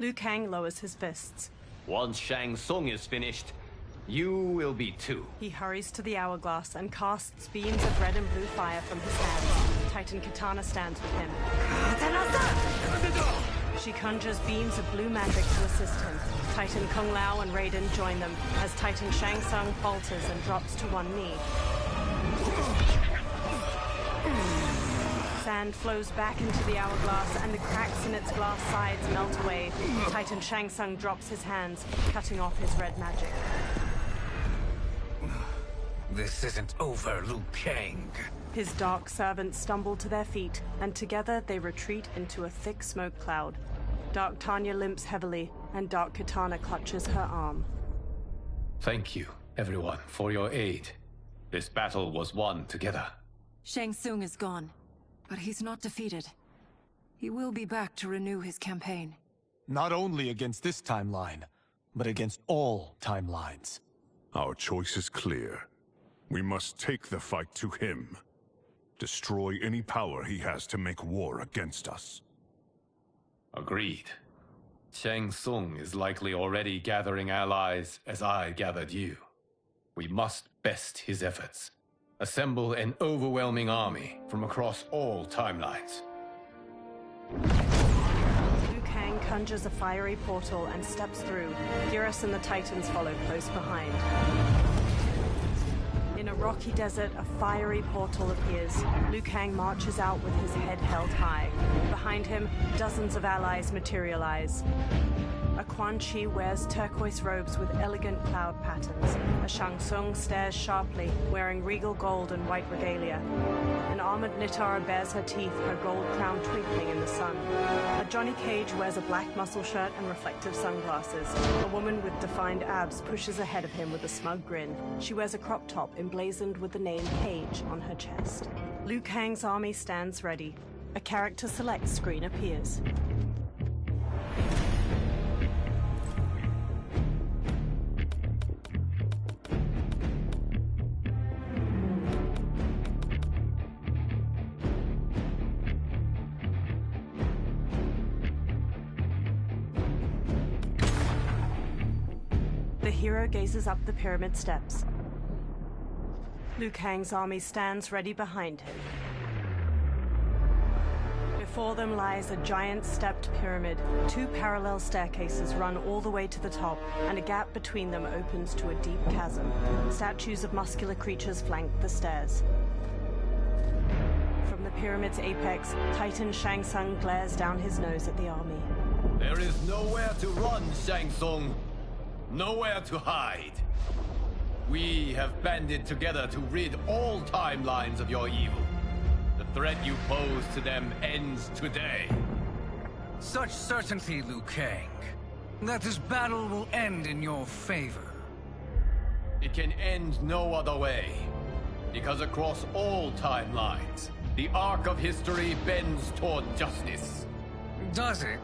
Liu Kang lowers his fists. Once Shang Tsung is finished, you will be too. He hurries to the hourglass and casts beams of red and blue fire from his hands. Titan Katana stands with him. She conjures beams of blue magic to assist him. Titan Kung Lao and Raiden join them as Titan Shang Tsung falters and drops to one knee. Sand flows back into the hourglass and the cracks in its glass sides melt away. Titan Shang Tsung drops his hands, cutting off his red magic. This isn't over, Liu Kang. His dark servants stumble to their feet, and together they retreat into a thick smoke cloud. Dark Tanya limps heavily, and Dark Katana clutches her arm. Thank you, everyone, for your aid. This battle was won together. Shang Tsung is gone, but he's not defeated. He will be back to renew his campaign. Not only against this timeline, but against all timelines. Our choice is clear. We must take the fight to him. Destroy any power he has to make war against us. Agreed. Shang Tsung is likely already gathering allies as I gathered you. We must best his efforts. Assemble an overwhelming army from across all timelines. Liu Kang conjures a fiery portal and steps through. Geras and the Titans follow close behind. In a rocky desert, a fiery portal appears. Liu Kang marches out with his head held high. Behind him, dozens of allies materialize. A Quan Chi wears turquoise robes with elegant cloud patterns. A Shang Tsung stares sharply, wearing regal gold and white regalia. An armored Nitara bares her teeth, her gold crown twinkling in the sun. A Johnny Cage wears a black muscle shirt and reflective sunglasses. A woman with defined abs pushes ahead of him with a smug grin. She wears a crop top emblazoned with the name Cage on her chest. Liu Kang's army stands ready. A character select screen appears. The hero gazes up the pyramid steps. Liu Kang's army stands ready behind him. Before them lies a giant stepped pyramid. Two parallel staircases run all the way to the top, and a gap between them opens to a deep chasm. Statues of muscular creatures flank the stairs. From the pyramid's apex, Titan Shang Tsung glares down his nose at the army. There is nowhere to run, Shang Tsung. Nowhere to hide. We have banded together to rid all timelines of your evil. The threat you pose to them ends today. Such certainty, Liu Kang, that this battle will end in your favor. It can end no other way. Because across all timelines, the arc of history bends toward justice. Does it?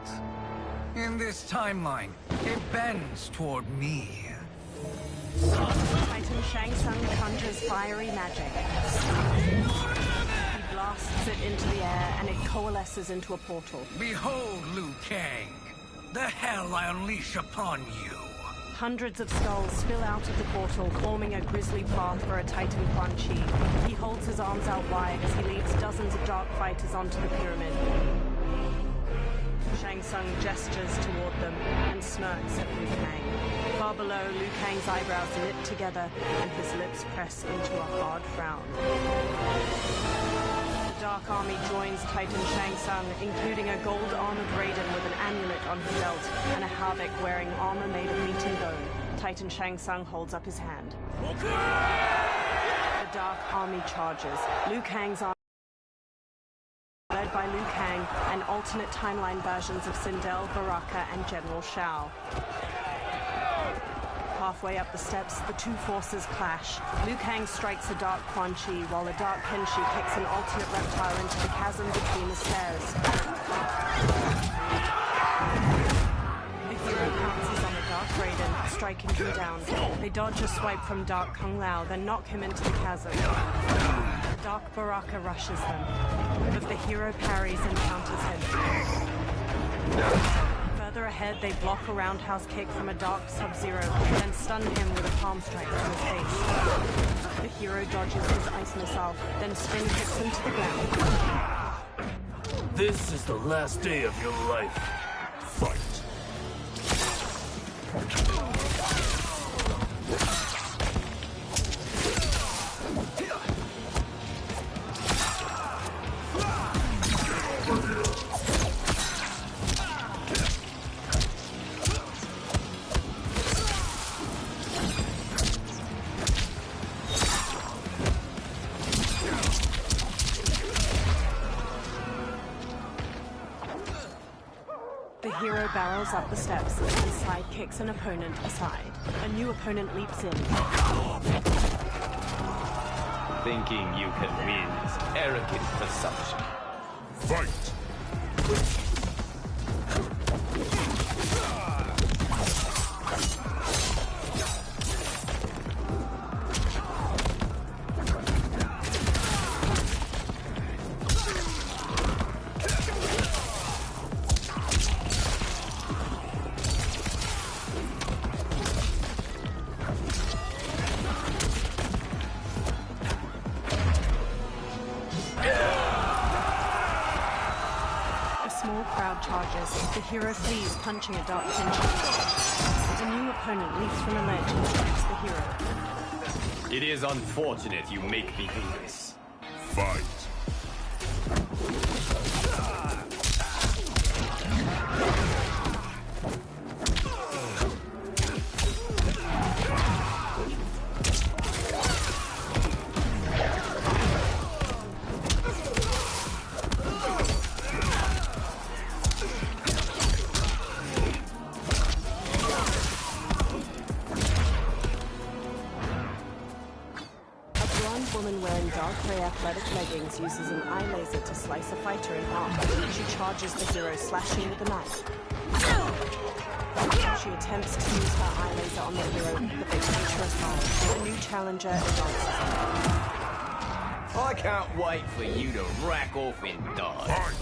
In this timeline, it bends toward me. Titan Shang Tsung conjures fiery magic. He blasts it into the air and it coalesces into a portal. Behold, Liu Kang, the hell I unleash upon you. Hundreds of skulls spill out of the portal, forming a grisly path for a Titan Quan Chi. He holds his arms out wide as he leads dozens of dark fighters onto the pyramid. Shang Tsung gestures toward them and smirks at Liu Kang. Far below, Liu Kang's eyebrows knit together and his lips press into a hard frown. The Dark Army joins Titan Shang Tsung, including a gold-armored Raiden with an amulet on his belt and a Havoc wearing armor made of meat and bone. Titan Shang Tsung holds up his hand. The Dark Army charges. Liu Kang's army, led by Liu Kang and alternate timeline versions of Sindel, Baraka, and General Shao. Halfway up the steps, the two forces clash. Liu Kang strikes a Dark Quan Chi, while a Dark Kenshi kicks an alternate reptile into the chasm between the stairs. The hero pounces on a Dark Raiden, striking him down. They dodge a swipe from Dark Kung Lao, then knock him into the chasm. Dark Baraka rushes them, but the hero parries and counters him. Further Further ahead, they block a roundhouse kick from a dark Sub-Zero, then stun him with a palm strike to his face. The hero dodges his ice missile, then spin kicks him to the ground. This is the last day of your life. Fight. The hero barrels up the steps and sidekicks an opponent aside. A new opponent leaps in. Thinking you can win is arrogant presumption. Fight! The hero flees, punching a dark Kenshi. A new opponent leaps from a ledge and strikes the hero. It is unfortunate you make me do this. Fight! Athletic leggings uses an eye laser to slice a fighter in half. She charges the hero, slashing with a knife. She attempts to use her eye laser on the hero, but they punch her aside. A new challenger advances. I can't wait for you to rack off and die.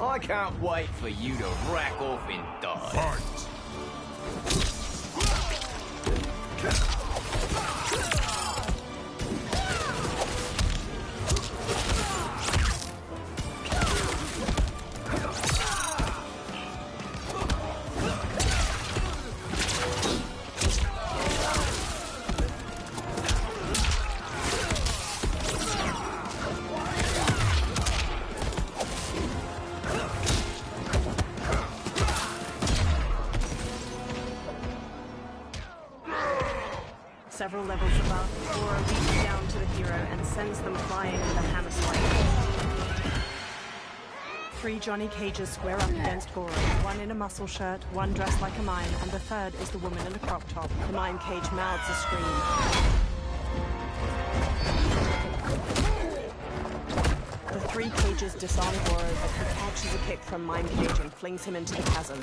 I can't wait for you to rack off and die. Fight! Several levels above, Goro leaps down to the hero and sends them flying with a hammer strike. 3 Johnny Cages square up against Goro, one in a muscle shirt, one dressed like a mime, and the third is the woman in a crop top. The mime cage mouths a scream. The 3 cages disarm Goro, but he catches a kick from Mime Cage and flings him into the chasm.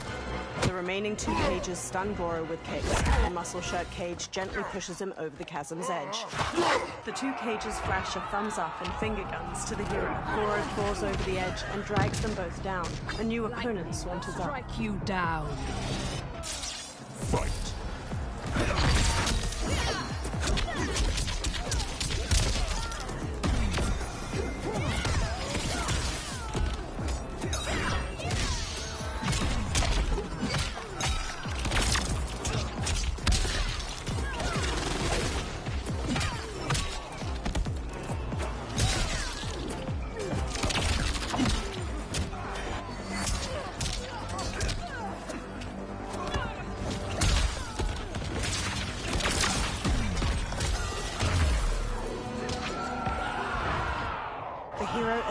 The remaining 2 cages stun Goro with kicks. The muscle shirt cage gently pushes him over the chasm's edge. The 2 cages flash a thumbs up and finger guns to the hero. Goro falls over the edge and drags them both down. A new opponent saunters up. Strike you down. Fight!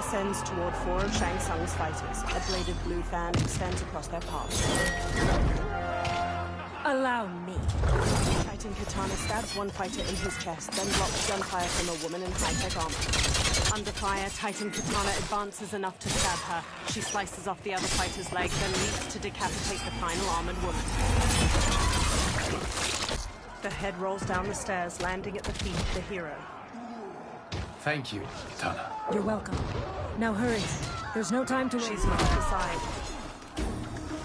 descends toward four of Shang Tsung's fighters. A bladed blue fan extends across their paths. Allow me. Titan Katana stabs one fighter in his chest, then blocks gunfire from a woman in high-tech armor. Under fire, Titan Katana advances enough to stab her. She slices off the other fighter's leg, then leaps to decapitate the final armored woman. The head rolls down the stairs, landing at the feet of the hero. Thank you, Katana. You're welcome. Now hurry. There's no time to... She's knocked aside.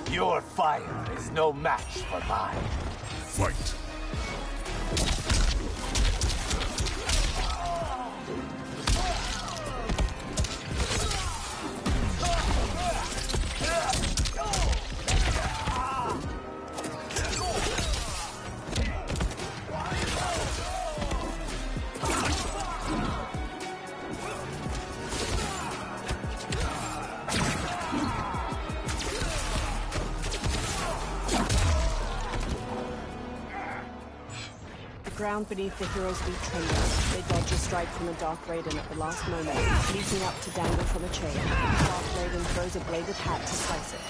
Your fire is no match for mine. Fight. The ground beneath the hero's feet trembles. They dodge a strike from a Dark Raiden at the last moment, leaping up to dangle from a chain. Dark Raiden throws a bladed hat to slice it.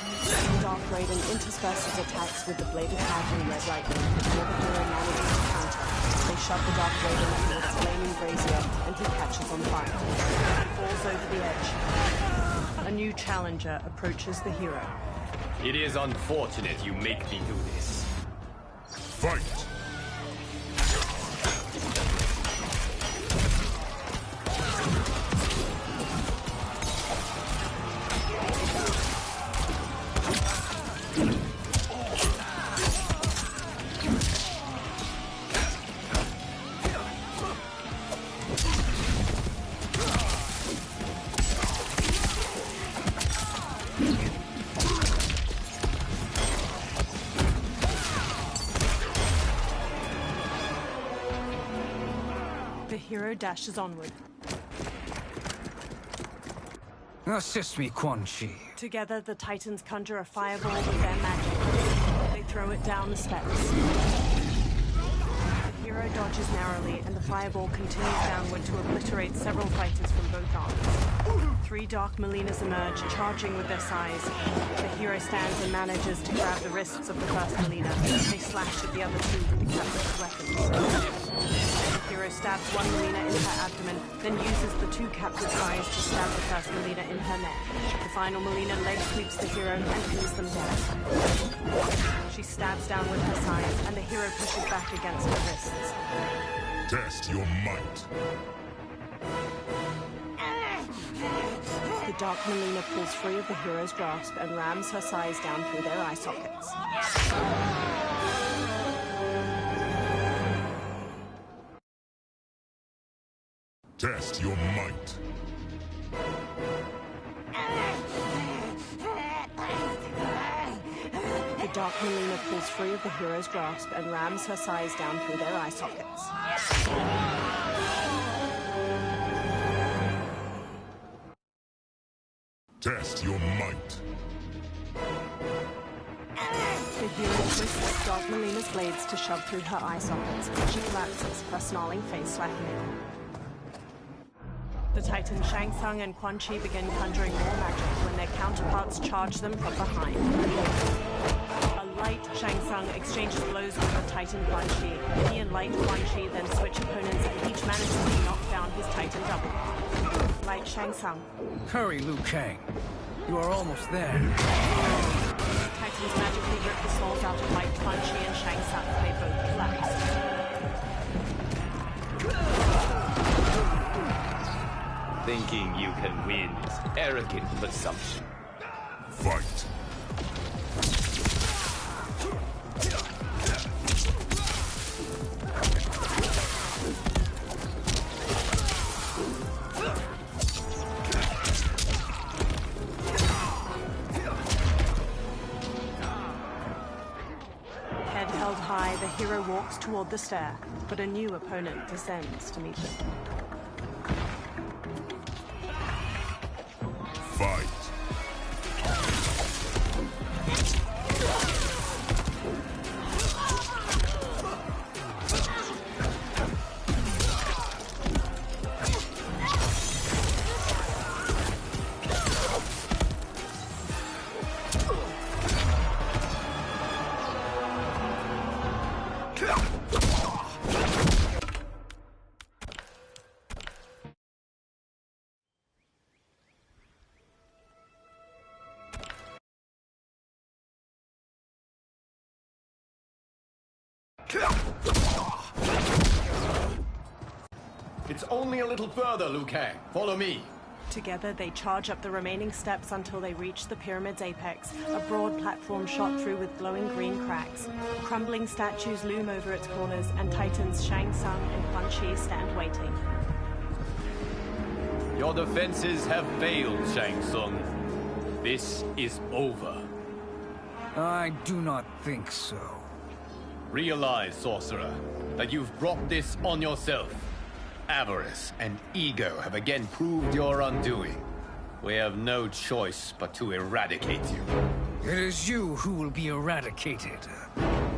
Dark Raiden intersperses attacks with the bladed hat and red lightning before the hero manages to counter. They shove the Dark Raiden into its flaming brazier, and he catches on fire. He falls over the edge. A new challenger approaches the hero. It is unfortunate you make me do this. Fight! The hero dashes onward. Assist me, Quan Chi. Together, the Titans conjure a fireball with their magic. They throw it down the steps. The hero dodges narrowly, and the fireball continues downward to obliterate several fighters from both arms. Three Dark Molinas emerge, charging with their size. The hero stands and manages to grab the wrists of the first Molina. They slash at the other two with the captured weapons. The hero stabs one Molina in her abdomen, then uses the two captured sides to stab the first Molina in her neck. The final Molina leg sweeps the hero and pins them down. She stabs down with her sides, and the hero pushes back against her wrists. Test your might. The Dark Molina pulls free of the hero's grasp and rams her sides down through their eye sockets. Test your might. The Dark Molina pulls free of the hero's grasp and rams her sides down through their eye sockets. Test your might. The hero twists Dark Molina's blades to shove through her eye sockets. She collapses, her snarling face slackening. The Titans Shang Tsung and Quan Chi begin conjuring more magic when their counterparts charge them from behind. A light Shang Tsung exchanges blows with the Titan Quan Chi. He and light Quan Chi then switch opponents and each manages to knock down his Titan double. Light Shang Tsung. Hurry, Liu Kang. You are almost there. Titans magically rip the souls out of light Quan Chi and Shang Tsung. They both collapse. Thinking you can win is arrogant presumption. Fight. Head held high, the hero walks toward the stair, but a new opponent descends to meet them. Fight. It's only a little further, Liu Kang. Follow me. Together, they charge up the remaining steps until they reach the pyramid's apex, a broad platform shot through with glowing green cracks. Crumbling statues loom over its corners, and Titans Shang Tsung and Quan Chi stand waiting. Your defenses have failed, Shang Tsung. This is over. I do not think so. Realize, sorcerer, that you've brought this on yourself. Avarice and ego have again proved your undoing. We have no choice but to eradicate you. It is you who will be eradicated.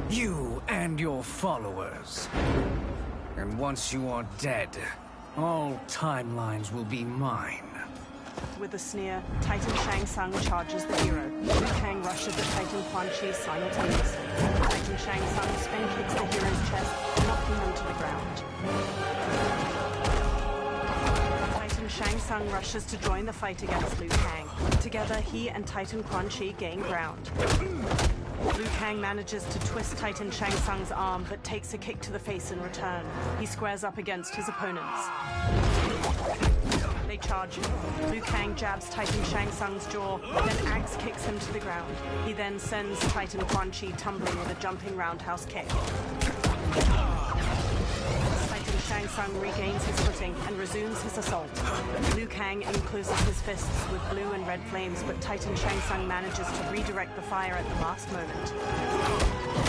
You and your followers. And once you are dead, all timelines will be mine. With a sneer, Titan Shang Tsung charges the hero. Liu Kang rushes at Titan Quan Chi simultaneously. Titan Shang Tsung spin kicks the hero's chest, knocking him to the ground. Titan Shang Tsung rushes to join the fight against Liu Kang. Together, he and Titan Quan Chi gain ground. Liu Kang manages to twist Titan Shang Tsung's arm, but takes a kick to the face in return. He squares up against his opponents. They charge him. Liu Kang jabs Titan Shang Tsung's jaw, then axe kicks him to the ground. He then sends Titan Quan Chi tumbling with a jumping roundhouse kick. Titan Shang Tsung regains his footing and resumes his assault. Liu Kang encloses his fists with blue and red flames, but Titan Shang Tsung manages to redirect the fire at the last moment.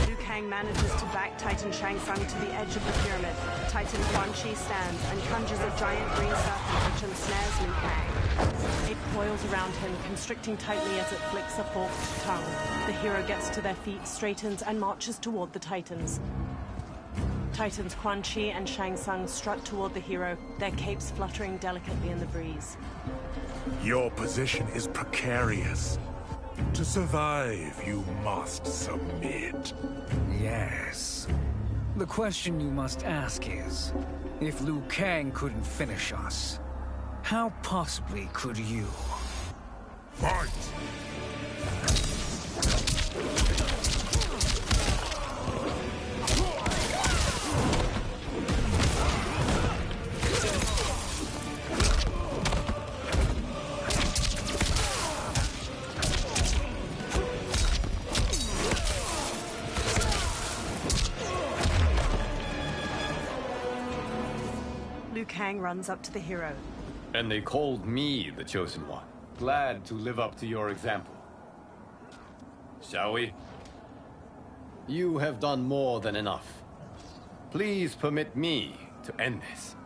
Liu Kang manages to back Titan Shang Tsung to the edge of the pyramid. Titan Quan Chi stands and conjures a giant green serpent which ensnares Liu Kang. It coils around him, constricting tightly as it flicks a forked tongue. The hero gets to their feet, straightens, and marches toward the Titans. Titans Quan Chi and Shang Tsung strut toward the hero, their capes fluttering delicately in the breeze. Your position is precarious. To survive, you must submit. Yes. The question you must ask is, if Liu Kang couldn't finish us, how possibly could you? Fight! Liu Kang runs up to the hero. And they called me the Chosen One. Glad to live up to your example. Shall we? You have done more than enough. Please permit me to end this.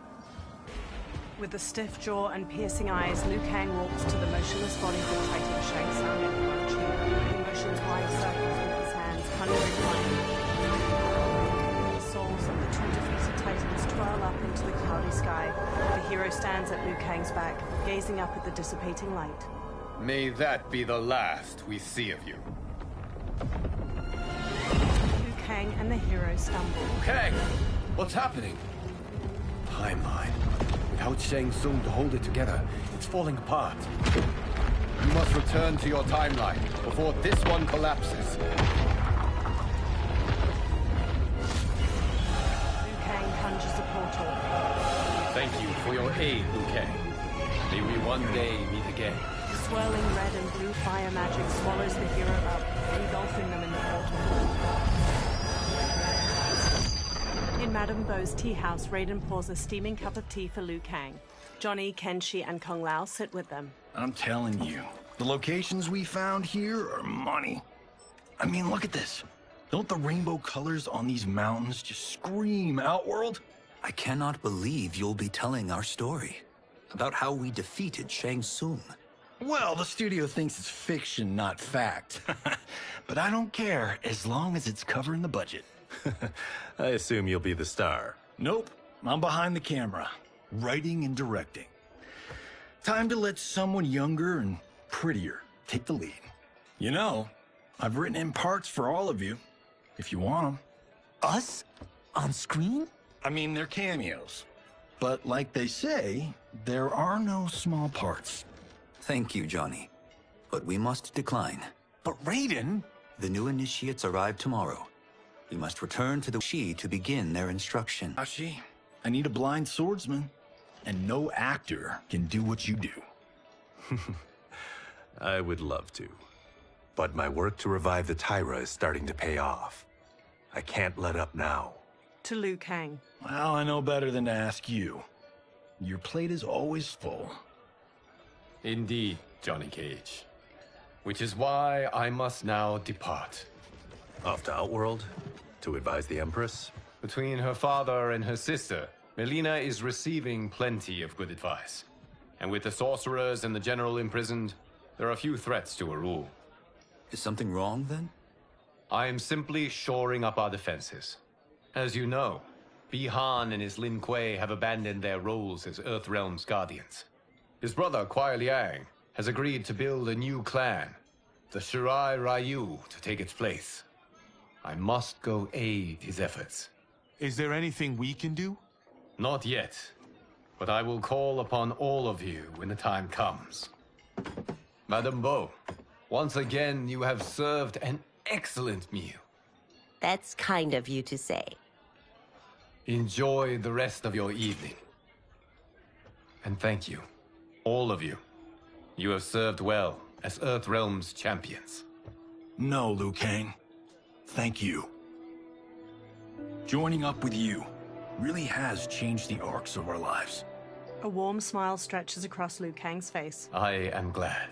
With a stiff jaw and piercing eyes, Liu Kang walks to the motionless bodies of Titan Shang Tsung and Quan Chi. He motions wide circles with his hands, conjuring fire. The souls of the two defeated Titans twirl up into the cloudy sky. The hero stands at Liu Kang's back, gazing up at the dissipating light. May that be the last we see of you. Liu Kang and the hero stumble. Kang! What's happening? Timeline. Without Shang Tsung to hold it together, it's falling apart. You must return to your timeline before this one collapses. Liu Kang conjures a portal. Thank you for your aid, Liu Kang. May we one day meet again. Swirling red and blue fire magic swallows the hero up, engulfing them in the portal. In Madame Beau's tea house, Raiden pours a steaming cup of tea for Liu Kang. Johnny, Kenshi, and Kung Lao sit with them. I'm telling you, the locations we found here are money. I mean, look at this. Don't the rainbow colors on these mountains just scream Outworld? I cannot believe you'll be telling our story about how we defeated Shang Tsung. Well, the studio thinks it's fiction, not fact. But I don't care, as long as it's covering the budget. I assume you'll be the star. Nope, I'm behind the camera, writing and directing. Time to let someone younger and prettier take the lead. You know, I've written in parts for all of you, if you want them. Us? On screen? I mean, they're cameos. But like they say, there are no small parts. Thank you, Johnny. But we must decline. But Raiden? The new initiates arrive tomorrow. We must return to the Shi to begin their instruction. Hashi, I need a blind swordsman, and no actor can do what you do. I would love to. But my work to revive the Tyra is starting to pay off. I can't let up now. To Liu Kang. Well, I know better than to ask you. Your plate is always full. Indeed, Johnny Cage. Which is why I must now depart. Off to Outworld? To advise the Empress? Between her father and her sister, Melina is receiving plenty of good advice. And with the sorcerers and the general imprisoned, there are few threats to her rule. Is something wrong, then? I am simply shoring up our defenses. As you know, Bi-Han and his Lin Kuei have abandoned their roles as Earthrealm's guardians. His brother, Kuai Liang, has agreed to build a new clan, the Shirai Ryu, to take its place. I must go aid his efforts. Is there anything we can do? Not yet, but I will call upon all of you when the time comes. Madame Bo, once again you have served an excellent meal. That's kind of you to say. Enjoy the rest of your evening. And thank you, all of you. You have served well as Earthrealm's champions. No, Liu Kang. Thank you. Joining up with you really has changed the arcs of our lives. A warm smile stretches across Liu Kang's face. I am glad.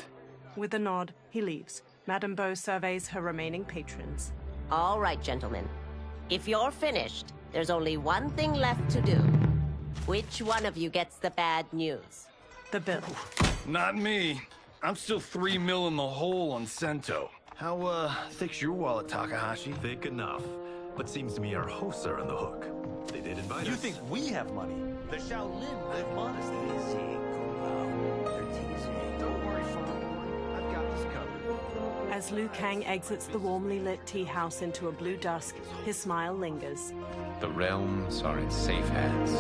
With a nod, he leaves. Madame Bo surveys her remaining patrons. All right, gentlemen. If you're finished, there's only one thing left to do. Which one of you gets the bad news? The bill. Not me. I'm still 3 mil in the hole on Sento. How, thick's your wallet, Takahashi? Thick enough. But seems to me our hosts are on the hook. They did invite us. You think we have money? The Shaolin live modestly. Don't worry, Father. I've got this covered. As Liu Kang exits the warmly lit tea house into a blue dusk, his smile lingers. The realms are in safe hands.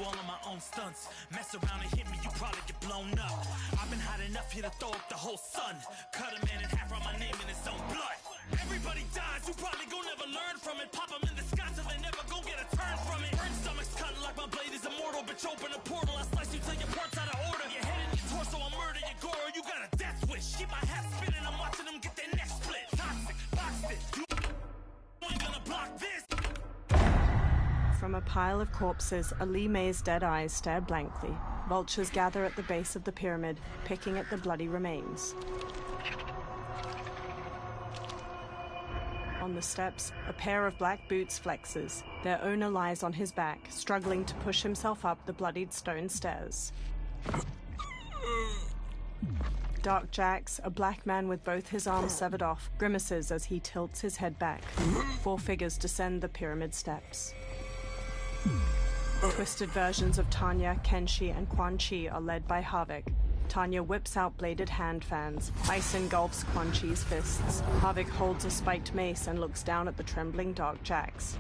All of my own stunts. Mess around and hit me, you probably get blown up. I've been hot enough here to throw up the whole sun. Cut a man in half, write my name in his own blood. Everybody dies, you probably gon' never learn from it. Pop them in the sky till they never gon' get a turn from it. Burn stomachs cut like my blade is immortal. Bitch, open a portal, I slice you till your parts out of order. Your head in your torso, I murder your gore. You got a death wish. Keep my hat spinning, I'm watching them get their neck split. Toxic, boxed it. You ain't gonna block this. From a pile of corpses, Ali May's dead eyes stare blankly. Vultures gather at the base of the pyramid, picking at the bloody remains. On the steps, a pair of black boots flexes. Their owner lies on his back, struggling to push himself up the bloodied stone stairs. Dark Jax, a black man with both his arms severed off, grimaces as he tilts his head back. 4 figures descend the pyramid steps. Twisted versions of Tanya, Kenshi, and Quan Chi are led by Havik. Tanya whips out bladed hand fans. Ice engulfs Quan Chi's fists. Havik holds a spiked mace and looks down at the trembling Dark Jax.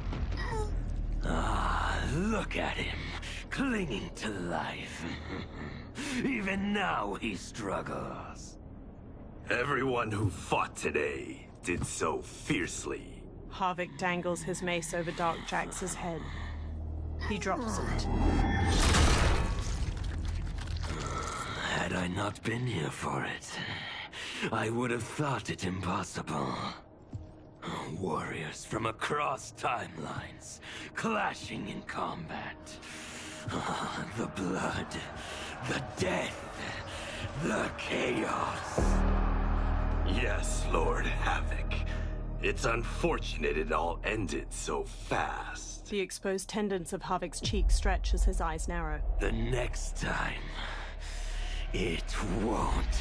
Ah, look at him, clinging to life. Even now he struggles. Everyone who fought today did so fiercely. Havik dangles his mace over Dark Jax's head. He drops it. Had I not been here for it, I would have thought it impossible. Warriors from across timelines, clashing in combat. The blood, the death, the chaos. Yes, Lord Havoc. It's unfortunate it all ended so fast. The exposed tendons of Havik's cheek stretch as his eyes narrow. The next time, it won't